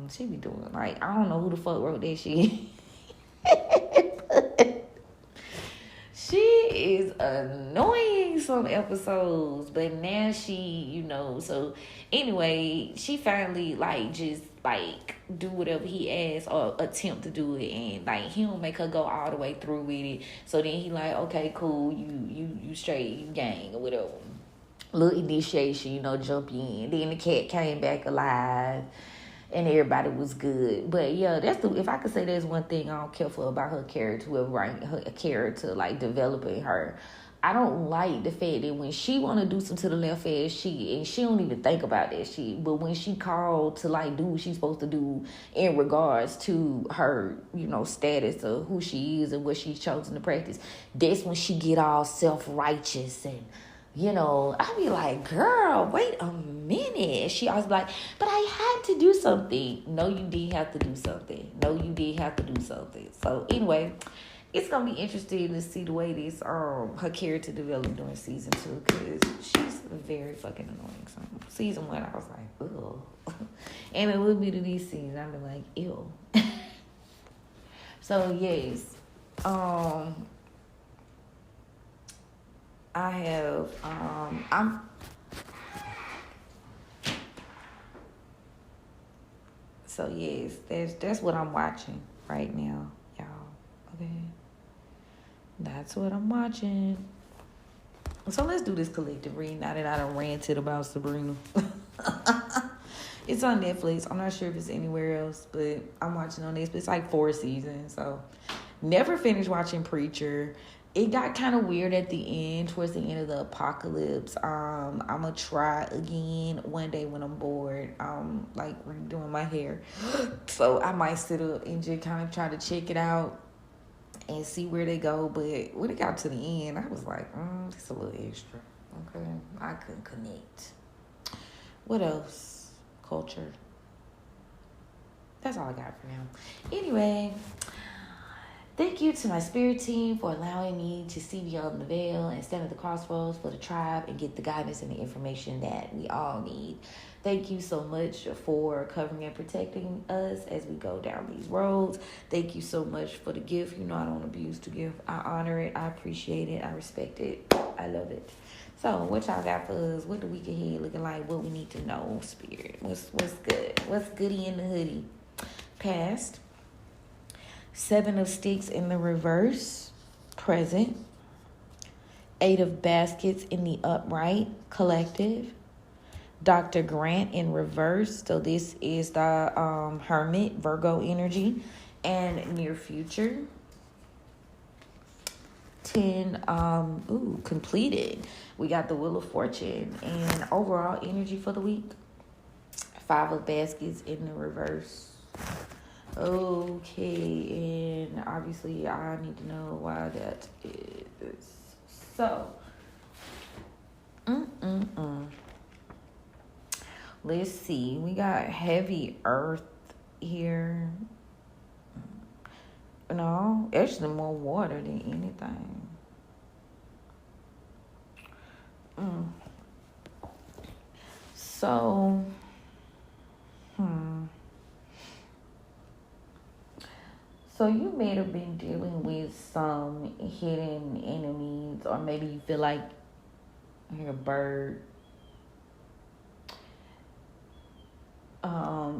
she be doing, like, I don't know who the fuck wrote that shit. She is annoying some episodes, but now she, you know, so anyway, she finally like just like do whatever he asks or attempt to do it, and like he don't make her go all the way through with it. So then he like, okay, cool, you straight, you gang or whatever. Little initiation, you know, jump in. Then the cat came back alive and everybody was good. But yeah, that's the, if I could say there's one thing I don't care for about her character, whoever write her character, like developing her. I don't like the fact that when she want to do some to the left edge, she don't even think about that shit. But when she called to like do what she's supposed to do in regards to her, you know, status of who she is and what she's chosen to practice, that's when she get all self-righteous and, you know, I be like, girl, wait a minute. She always be like, but I had to do something. No, you did have to do something. No, you did have to do something. So anyway, it's gonna be interesting to see the way this her character developed during season 2, because she's very fucking annoying. So season 1, I was like, ugh. And a little bit of these scenes, I've been like, ew. So yes, I have so yes, that's what I'm watching right now, y'all. Okay. That's what I'm watching. So let's do this collective read now that I done ranted about Sabrina. It's on Netflix. I'm not sure if it's anywhere else, but I'm watching on this. But it's like 4 seasons, so never finished watching Preacher. It got kind of weird at the end, towards the end of the apocalypse. I'm gonna try again one day when I'm bored. Like redoing my hair, so I might sit up and just kind of try to check it out and see where they go. But when it got to the end, I was like, it's a little extra. Okay, I couldn't connect. What else? Culture. That's all I got for now. Anyway, thank you to my spirit team for allowing me to see beyond the veil and stand at the crossroads for the tribe and get the guidance and the information that we all need. Thank you so much for covering and protecting us as we go down these roads. Thank you so much for the gift. You know I don't abuse the gift. I honor it. I appreciate it. I respect it. I love it. So what y'all got for us? What the week ahead looking like? What we need to know, spirit? What's good? What's goody in the hoodie? Past. 7 of Sticks in the reverse, present. 8 of Baskets in the upright, collective. Dr. Grant in reverse, so this is the Hermit, Virgo energy, and near future. 10, completed. We got the Wheel of Fortune, and overall energy for the week. 5 of Baskets in the reverse. Okay, and obviously I need to know why that is. So, let's see. We got heavy earth here. No, actually more water than anything. So, So you may have been dealing with some hidden enemies, or maybe you feel like I hear a bird.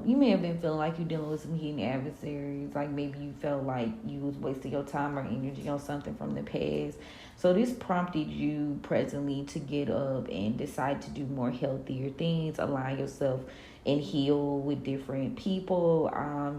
You may have been feeling like you're dealing with some hidden adversaries. Like maybe you felt like you was wasting your time or energy on something from the past. So this prompted you presently to get up and decide to do more healthier things, align yourself and heal with different people.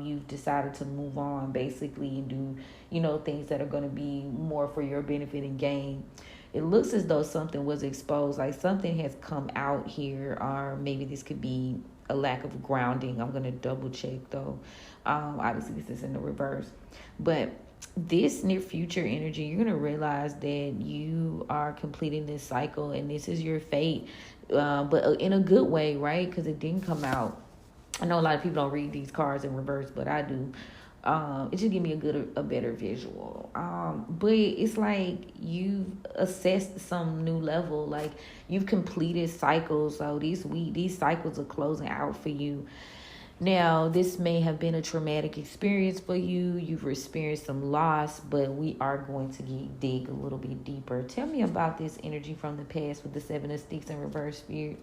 You've decided to move on basically and do, things that are going to be more for your benefit and gain. It looks as though something was exposed, like something has come out here, or maybe this could be a lack of grounding. I'm going to double check though. Obviously this is in the reverse, but this near future energy, you're going to realize that you are completing this cycle and this is your fate, but in a good way, right? Because it didn't come out. I know a lot of people don't read these cards in reverse, but I do. It just give me a better visual. But it's like you've assessed some new level, like you've completed cycles. So these cycles are closing out for you. Now, this may have been a traumatic experience for you. You've experienced some loss, but we are going to dig a little bit deeper. Tell me about this energy from the past with the Seven of Sticks in reverse, Spirit.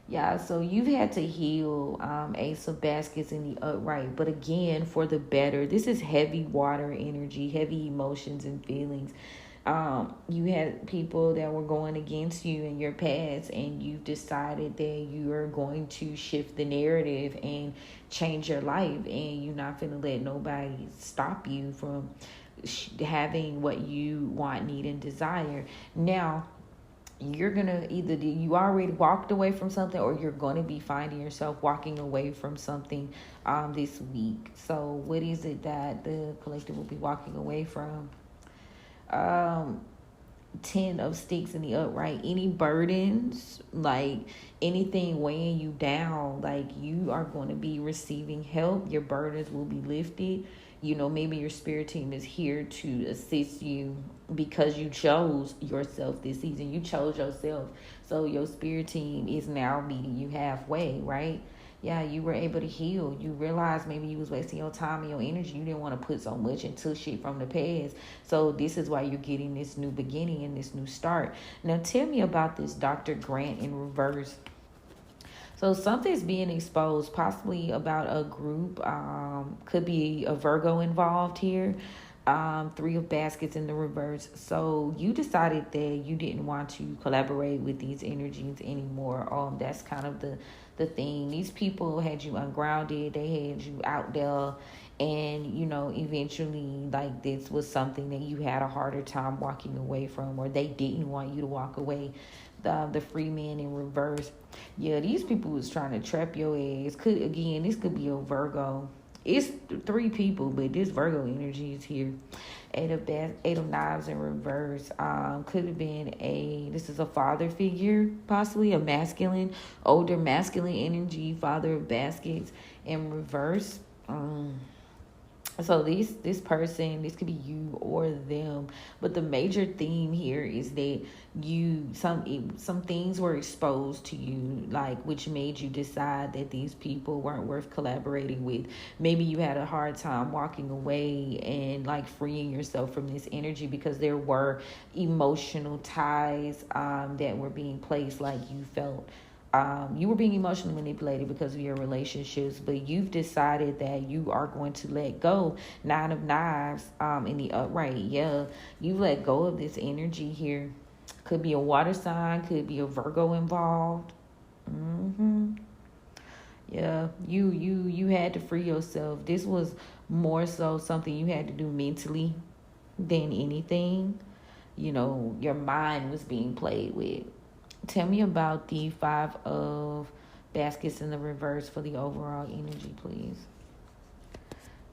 Yeah, so you've had to heal Ace of Baskets in the upright, but again, for the better. This is heavy water energy, heavy emotions and feelings. You had people that were going against you in your past, and you've decided that you are going to shift the narrative and change your life, and you're not going to let nobody stop you from having what you want, need, and desire. Now, you're gonna either you already walked away from something, or you're going to be finding yourself walking away from something this week. So what is it that the collective will be walking away from? 10 of Sticks in the upright. Any burdens, like anything weighing you down, like you are going to be receiving help. Your burdens will be lifted. Maybe your spirit team is here to assist you because you chose yourself this season. You chose yourself. So your spirit team is now meeting you halfway, right? Yeah, you were able to heal. You realized maybe you was wasting your time and your energy. You didn't want to put so much into shit from the past. So this is why you're getting this new beginning and this new start. Now tell me about this Dr. Grant in reverse. So something's being exposed, possibly about a group. Could be a Virgo involved here. 3 of Baskets in the reverse. So you decided that you didn't want to collaborate with these energies anymore. That's kind of the thing. These people had you ungrounded. They had you out there. And, eventually, like, this was something that you had a harder time walking away from, or they didn't want you to walk away. The free man in reverse. Yeah, these people was trying to trap your ass. This could be a Virgo. It's 3 people, but this Virgo energy is here. 8 of Knives in reverse. Could have been this is a father figure, possibly a older masculine energy, father of baskets in reverse. So this person, this could be you or them, but the major theme here is that some things were exposed to you, like, which made you decide that these people weren't worth collaborating with. Maybe you had a hard time walking away and like freeing yourself from this energy because there were emotional ties that were being placed, like you felt. You were being emotionally manipulated because of your relationships, but you've decided that you are going to let go. 9 of Knives in the upright. Yeah, you let go of this energy here. Could be a water sign, could be a Virgo involved. Yeah, you had to free yourself. This was more so something you had to do mentally than anything. Your mind was being played with. Tell me about the 5 of Baskets in the reverse for the overall energy, please.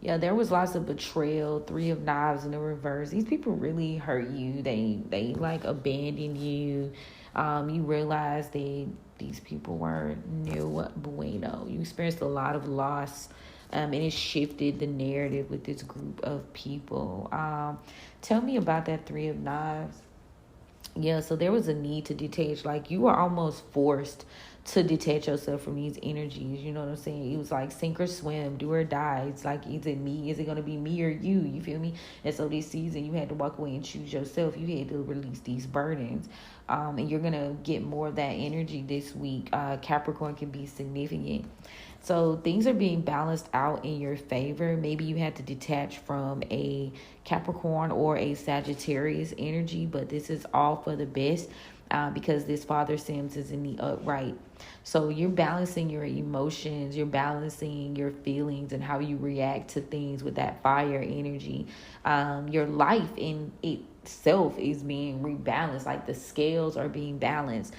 Yeah, there was lots of betrayal. 3 of Knives in the reverse. These people really hurt you. They like abandoned you. You realize that these people were no bueno. You experienced a lot of loss. And it shifted the narrative with this group of people. Tell me about that 3 of Knives. Yeah, so there was a need to detach. Like, you were almost forced to detach yourself from these energies. You know what I'm saying? It was like sink or swim, do or die. It's like, is it me? Is it going to be me or you? You feel me? And so this season, you had to walk away and choose yourself. You had to release these burdens. And you're going to get more of that energy this week. Capricorn can be significant. So things are being balanced out in your favor. Maybe you had to detach from a Capricorn or a Sagittarius energy, but this is all for the best because this Father Sims is in the upright. So you're balancing your emotions, you're balancing your feelings and how you react to things with that fire energy. Your life in itself is being rebalanced, like the scales are being balanced.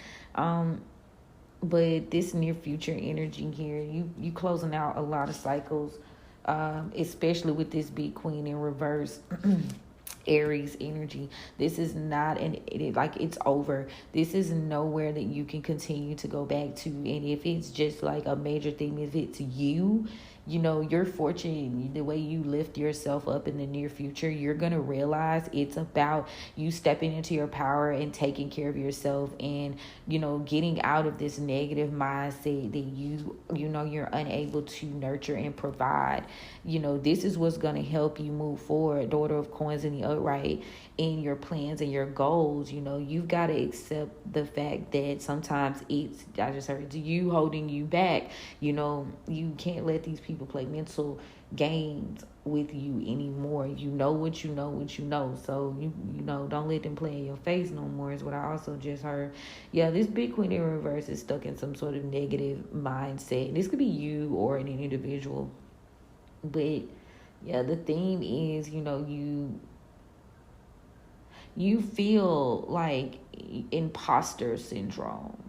But this near future energy here, you closing out a lot of cycles, especially with this big queen in reverse. Aries energy. This is not it's over. This is nowhere that you can continue to go back to. And if it's just like a major thing, if it's you your fortune, the way you lift yourself up in the near future, you're going to realize it's about you stepping into your power and taking care of yourself, and, getting out of this negative mindset that you're unable to nurture and provide. This is what's going to help you move forward, daughter of coins in the upright, in your plans and your goals. You've got to accept the fact that sometimes I just heard you holding you back. You can't let these people play mental games with you anymore. You know what you know. So don't let them play in your face no more, is what I also just heard. Yeah, this big queen in reverse is stuck in some sort of negative mindset. This could be you or an individual. But yeah, the theme is, you feel like imposter syndrome.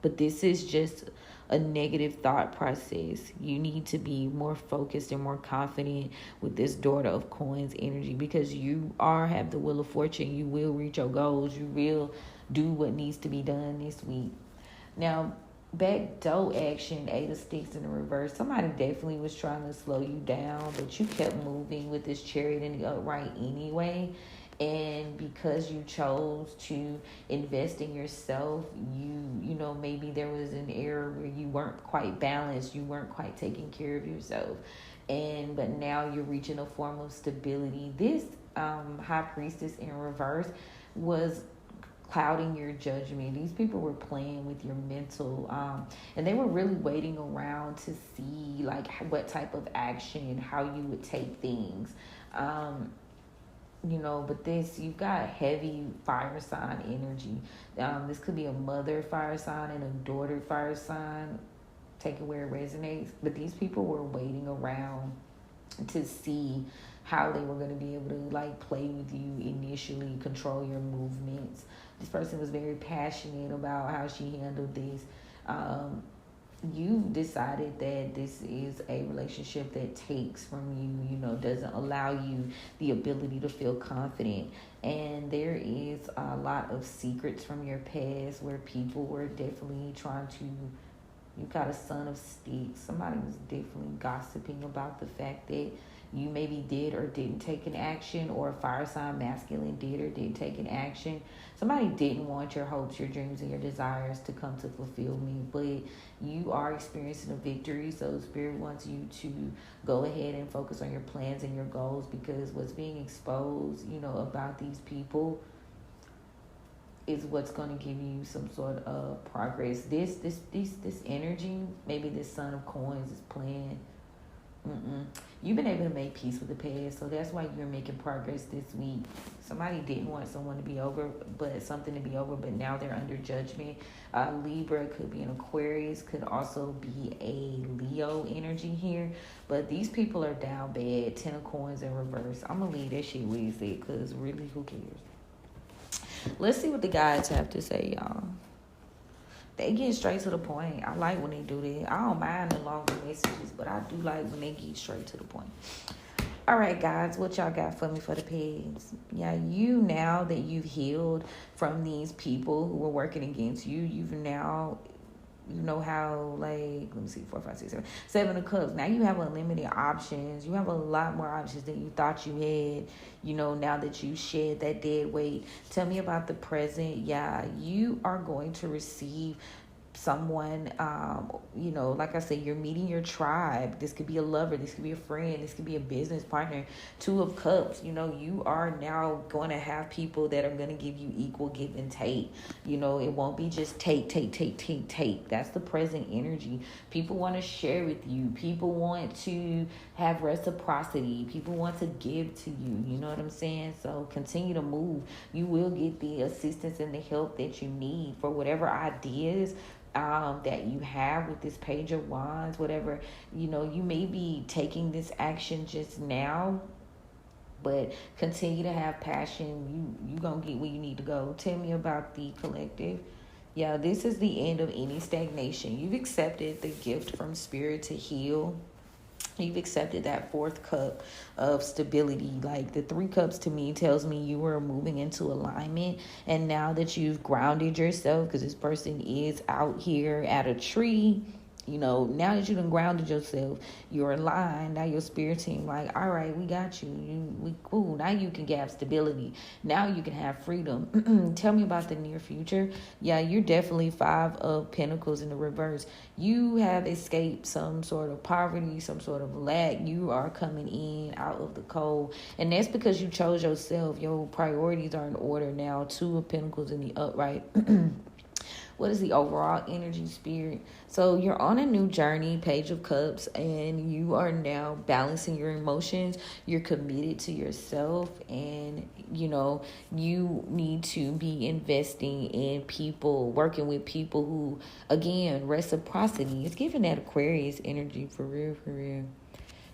But this is just a negative thought process. You need to be more focused and more confident with this daughter of coins energy, because you have the wheel of fortune. You will reach your goals. You will do what needs to be done this week. Now, backdoor action, 8 of sticks in the reverse. Somebody definitely was trying to slow you down, but you kept moving with this chariot in the upright anyway. And because you chose to invest in yourself, maybe there was an era where you weren't quite balanced, you weren't quite taking care of yourself. But now you're reaching a form of stability. This high priestess in reverse was clouding your judgment. These people were playing with your mental, and they were really waiting around to see like what type of action and how you would take things. But you've got heavy fire sign energy. This could be a mother fire sign and a daughter fire sign. Take it where it resonates. But these people were waiting around to see how they were going to be able to play with you initially, control your movements. This person was very passionate about how she handled this. You decided that this is a relationship that takes from you, doesn't allow you the ability to feel confident. And there is a lot of secrets from your past where people were definitely trying to, you got a son of sticks. Somebody was definitely gossiping about the fact that you maybe did or didn't take an action, or a fire sign masculine did or didn't take an action. Somebody didn't want your hopes, your dreams, and your desires to come to fulfillment, but you are experiencing a victory. So Spirit wants you to go ahead and focus on your plans and your goals, because what's being exposed, about these people is what's going to give you some sort of progress. This energy, maybe this Son of Coins is playing. You've been able to make peace with the past, so that's why you're making progress this week. Somebody didn't want someone to be over, but something to be over, but now they're under judgment. Libra could be an Aquarius, could also be a Leo energy here, but these people are down bad. 10 of coins in reverse. I'm gonna leave that shit where you said, because really, who cares? Let's see what the guides have to say, y'all. They get straight to the point. I like when they do that. I don't mind the longer messages, but I do like when they get straight to the point. All right, guys, what y'all got for me for the page? Yeah, now that you've healed from these people who were working against you, you've now, how, let me see, 4, 5, 6, 7. 7 of Cups. Now you have unlimited options. You have a lot more options than you thought you had, now that you shed that dead weight. Tell me about the present. Yeah, you are going to receive someone, like I said, you're meeting your tribe. This could be a lover, this could be a friend, this could be a business partner. 2 of Cups, you are now going to have people that are going to give you equal give and take. It won't be just take. That's the present energy. People want to share with you. People want to have reciprocity. People want to give to you. You know what I'm saying? So continue to move. You will get the assistance and the help that you need for whatever ideas that you have with this Page of Wands, whatever, you may be taking this action just now, but continue to have passion. You gonna get where you need to go. Tell me about the collective. Yeah, this is the end of any stagnation. You've accepted the gift from Spirit to heal. You've accepted that 4th cup of stability. Like the 3 cups to me tells me you were moving into alignment. And now that you've grounded yourself, because this person is out here at a tree, Now that you done grounded yourself, you're aligned. Now your spirit team like, all right, we got you. We cool. Now you can have stability. Now you can have freedom. Tell me about the near future. Yeah, you're definitely 5 of Pentacles in the reverse. You have escaped some sort of poverty, some sort of lack. You are coming in out of the cold. And that's because you chose yourself. Your priorities are in order now. 2 of Pentacles in the upright. What is the overall energy, spirit? So you're on a new journey, Page of Cups, and you are now balancing your emotions. You're committed to yourself, and you need to be investing in people, working with people who, again, reciprocity. It's giving that Aquarius energy, for real, for real.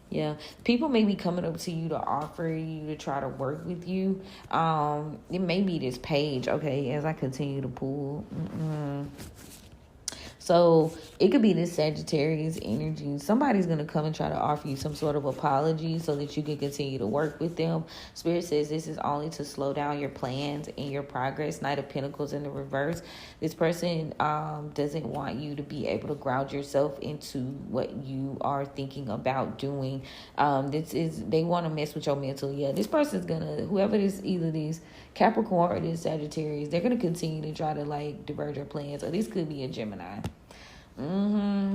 Yeah, people may be coming up to you to offer you to try to work with you. It may be this page, okay, as I continue to pull. So it could be this Sagittarius energy. Somebody's going to come and try to offer you some sort of apology so that you can continue to work with them. Spirit says this is only to slow down your plans and your progress. Knight of Pentacles in the reverse. This person doesn't want you to be able to ground yourself into what you are thinking about doing. They want to mess with your mental. Yeah, this person's going to, whoever this, either these Capricorn or this Sagittarius, they're going to continue to try to diverge your plans. Or this could be a Gemini.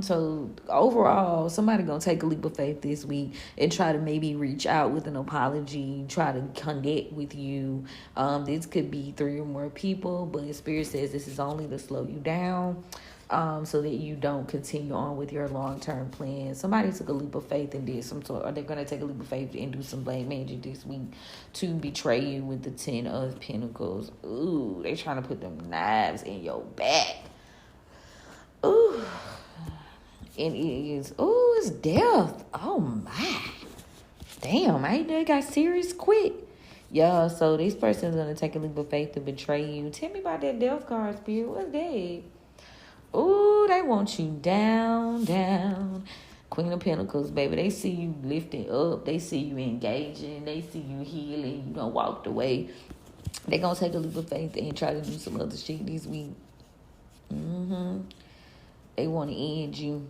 So overall, somebody gonna take a leap of faith this week and try to maybe reach out with an apology, try to connect with you. This could be 3 or more people, but Spirit says this is only to slow you down, so that you don't continue on with your long-term plan. Somebody took a leap of faith and did some sort, or they're gonna take a leap of faith and do some black magic this week to betray you with the 10 of Pentacles. Ooh, they trying to put them knives in your back. Ooh, and it's death. Oh my, damn! They got serious quick. Yeah, so this person's gonna take a leap of faith to betray you. Tell me about that death card, Spirit. What's that? Ooh, they want you down, down. Queen of Pentacles, baby. They see you lifting up. They see you engaging. They see you healing. You done walked away. They gonna take a leap of faith and try to do some other shit this week. They want to end you,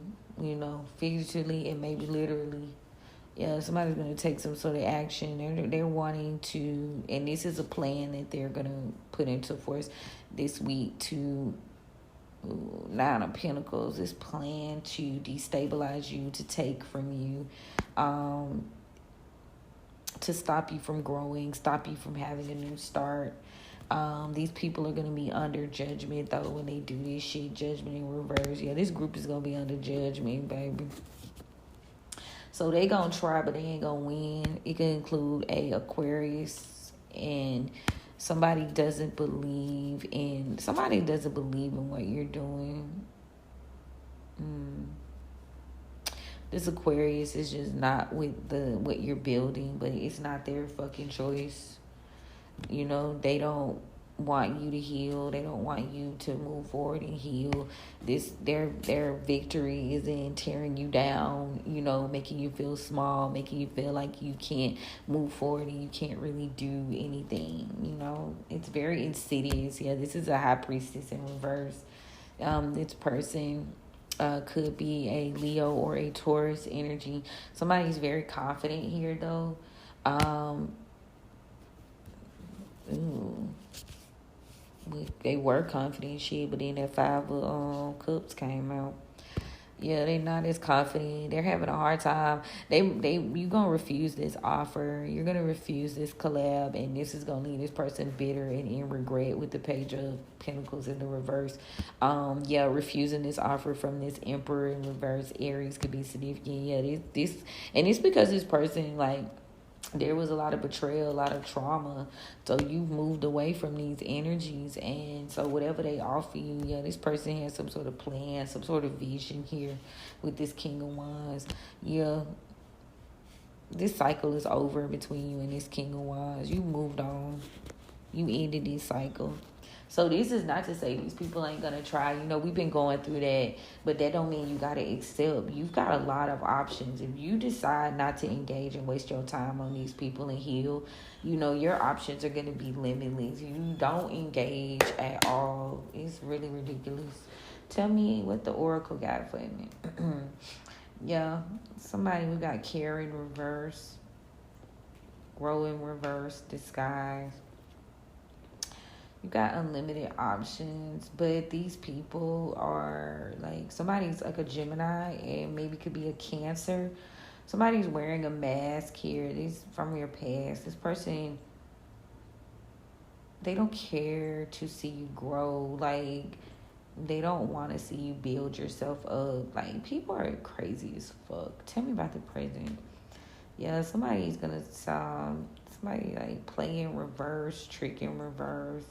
figuratively and maybe literally. Yeah, somebody's going to take some sort of action. They're wanting to, and this is a plan that they're going to put into force this week to, 9 of Pentacles, this plan to destabilize you, to take from you, to stop you from growing, stop you from having a new start. These people are going to be under judgment, though, when they do this shit. Judgment in reverse. Yeah, this group is going to be under judgment, baby. So they going to try, but they ain't going to win. It can include a Aquarius, and somebody doesn't believe in what you're doing. This Aquarius is just not with what you're building, but it's not their fucking choice. They don't want you to heal. They don't want you to move forward and heal. Their victory is in tearing you down, making you feel small, making you feel like you can't move forward and you can't really do anything. It's very insidious. Yeah, this is a High Priestess in reverse. This person could be a Leo or a Taurus energy. Somebody's very confident here, though. They were confident shit, but then that 5 of Cups came out. Yeah, they're not as confident. They're having a hard time. You gonna refuse this offer. You're gonna refuse this collab, and this is gonna leave this person bitter and in regret with the Page of Pentacles in the reverse. Refusing this offer from this Emperor in reverse. Aries could be significant. Yeah, this and it's because this person, there was a lot of betrayal, a lot of trauma. So you've moved away from these energies. And so whatever they offer you, this person has some sort of plan, some sort of vision here with this King of Wands. Yeah, this cycle is over between you and this King of Wands. You moved on. You ended this cycle. So this is not to say these people ain't going to try. We've been going through that, but that don't mean you got to accept. You've got a lot of options. If you decide not to engage and waste your time on these people and heal, your options are going to be limitless. You don't engage at all. It's really ridiculous Tell me what the oracle got for me. Yeah, somebody we got care in reverse, grow in reverse, disguise. You got unlimited options, but these people are like somebody's like a Gemini and maybe could be a Cancer. Somebody's wearing a mask here. This from your past. This person, they don't care to see you grow. Like they don't want to see you build yourself up. Like people are crazy as fuck. Tell me about the present. Yeah, somebody's gonna somebody like play in reverse, trick in reverse.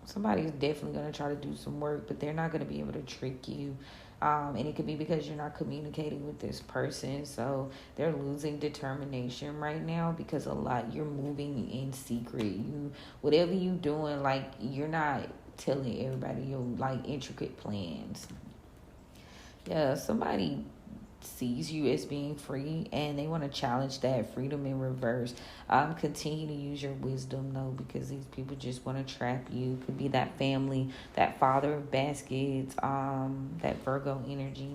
Somebody's definitely gonna try to do some work, but they're not gonna be able to trick you. And it could be because you're not communicating with this person, so they're losing determination right now because you're moving in secret. Whatever you doing, like you're not telling everybody your like intricate plans. Yeah, somebody sees you as being free and they want to challenge that freedom in reverse. Continue to use your wisdom though, because these people just want to trap you. Could be that family, that father of baskets, that Virgo energy.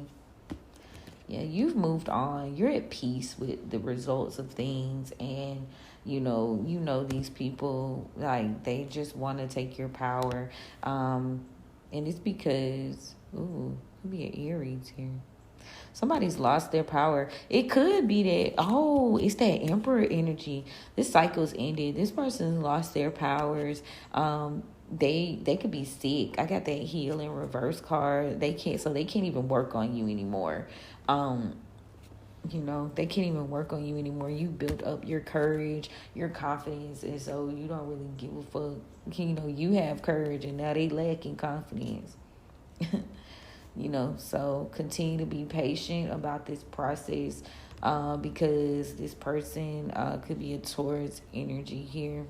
Yeah, you've moved on. You're at peace with the results of things, and these people, like they just want to take your power. And it's because could be an Aries here. Somebody's lost their power. It could be that, it's that Emperor energy. This cycle's ended. This person lost their powers. They could be sick. I got that heal in reverse card. They can't even work on you anymore. They can't even work on you anymore. You built up your courage, your confidence, and so you don't really give a fuck. You have courage, and now they lack in confidence. So continue to be patient about this process, because this person could be a Taurus energy here.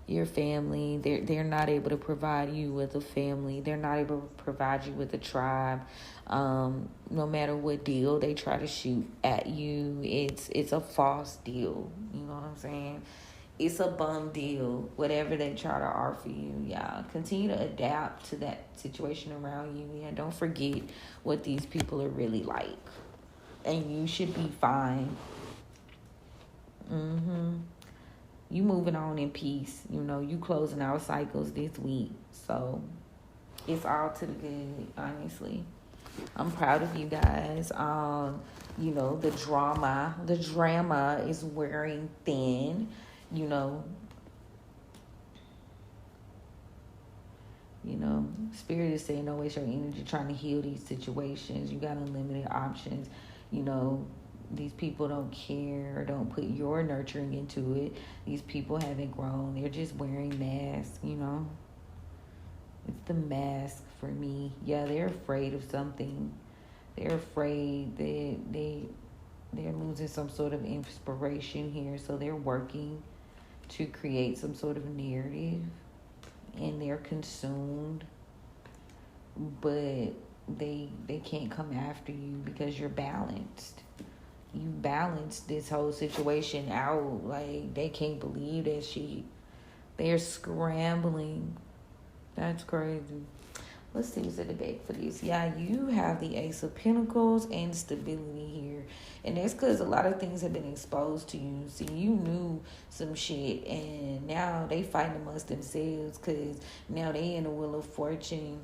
Your family, they're not able to provide you with a family. They're not able to provide you with a tribe. No matter what deal they try to shoot at you, it's a false deal. You know what I'm saying? It's a bum deal, whatever they try to offer you. Yeah, continue to adapt to that situation around you. Yeah, don't forget what these people are really like, and you should be fine. You moving on in peace. You closing out cycles this week, so it's all to the good. Honestly, I'm proud of you guys. The drama is wearing thin. Spirit is saying don't waste your energy trying to heal these situations. You got unlimited options. These people don't care, don't put your nurturing into it. These people haven't grown. They're just wearing masks. It's the mask for me. Yeah, they're afraid of something. They're afraid that they're losing some sort of inspiration here, so they're working to create some sort of narrative, and they're consumed, but they can't come after you because you're balanced. You balanced this whole situation out. Like they can't believe that they're scrambling. That's crazy. Let's see what's in the back for this. Yeah, you have the Ace of Pentacles and stability here. And that's because a lot of things have been exposed to you. See, you knew some shit, and now they fighting amongst themselves because now they in the Wheel of Fortune.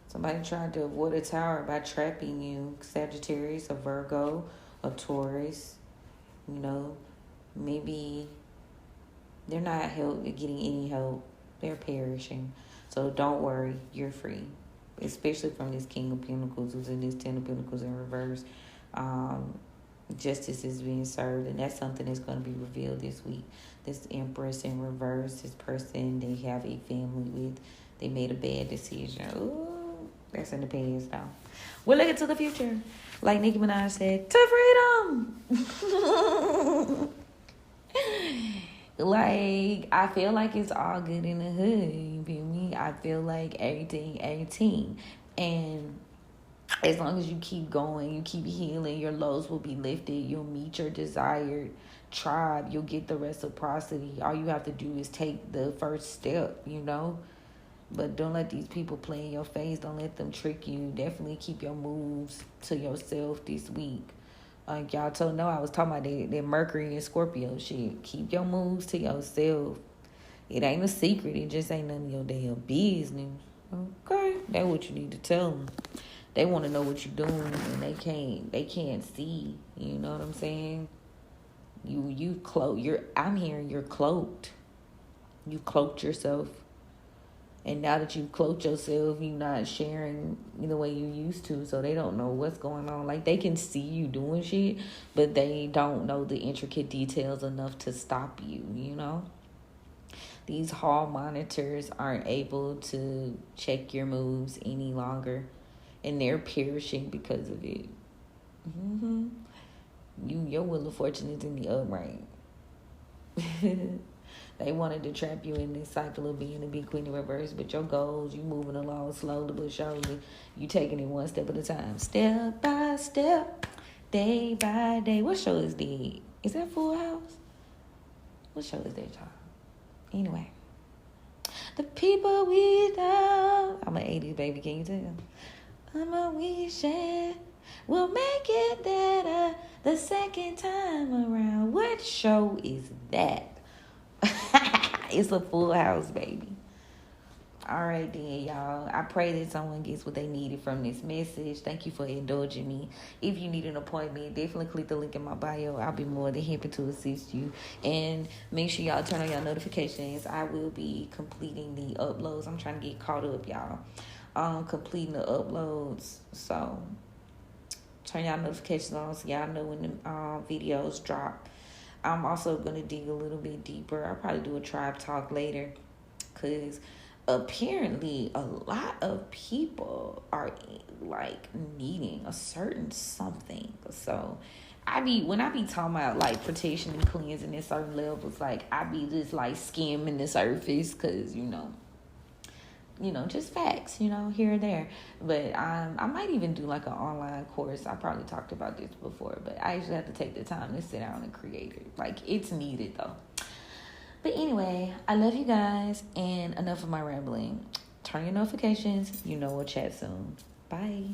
Somebody tried to avoid a tower by trapping you. Sagittarius, a Virgo, a Taurus. Maybe they're not getting any help. They're perishing. So don't worry, you're free. Especially from this King of Pentacles who's in this Ten of Pentacles in reverse. Justice is being served, and that's something that's going to be revealed this week. This Empress in reverse, this person they have a family with, they made a bad decision. Ooh, that's in the past now. We're looking to the future. Like Nicki Minaj said, to freedom! Like, I feel like it's all good in the hood, you feel me? I feel like everything. And As long as you keep going, you keep healing, your loads will be lifted. You'll meet your desired tribe. You'll get the reciprocity. All you have to do is take the first step, you know? But don't let these people play in your face. Don't let them trick you. Definitely keep your moves to yourself this week. Like y'all told no, I was talking about that Mercury and Scorpio shit. Keep your moves to yourself. It ain't a secret. It just ain't none of your damn business. Okay? That's what you need to tell them. They want to know what you're doing, and they can't see. You know what I'm saying? You cloak. I'm hearing you're cloaked. You cloaked yourself. And now that you've cloaked yourself, you're not sharing the way you used to, so they don't know what's going on. Like, they can see you doing shit, but they don't know the intricate details enough to stop you, you know? These hall monitors aren't able to check your moves any longer, and they're perishing because of it. Your wheel of fortune is in the upright. They wanted to trap you in this cycle of being a big queen in reverse, but your goals, you moving along slowly but surely. You taking it one step at a time. Step by step, day by day. What show is that? Is that Full House? What show is that, y'all? Anyway. The people we love. I'm an 80s baby, can you tell? I'm a wishing we'll make it better the second time around. What show is that? It's a Full House, baby. All right, then, y'all. I pray that someone gets what they needed from this message. Thank you for indulging me. If you need an appointment, definitely click the link in my bio. I'll be more than happy to assist you. And make sure y'all turn on your notifications. I will be completing the uploads. I'm trying to get caught up, y'all. Completing the uploads. So turn y'all notifications on so y'all know when the videos drop. I'm also going to dig a little bit deeper. I'll probably do a tribe talk later, because apparently a lot of people are like needing a certain something. So when I be talking about like protection and cleansing at certain levels, like I be just like skimming the surface, because just facts, here and there. But I might even do like an online course. I probably talked about this before, but I actually have to take the time to sit down and create it. Like, it's needed though. But anyway, I love you guys, and enough of my rambling. Turn your notifications. We'll chat soon. Bye.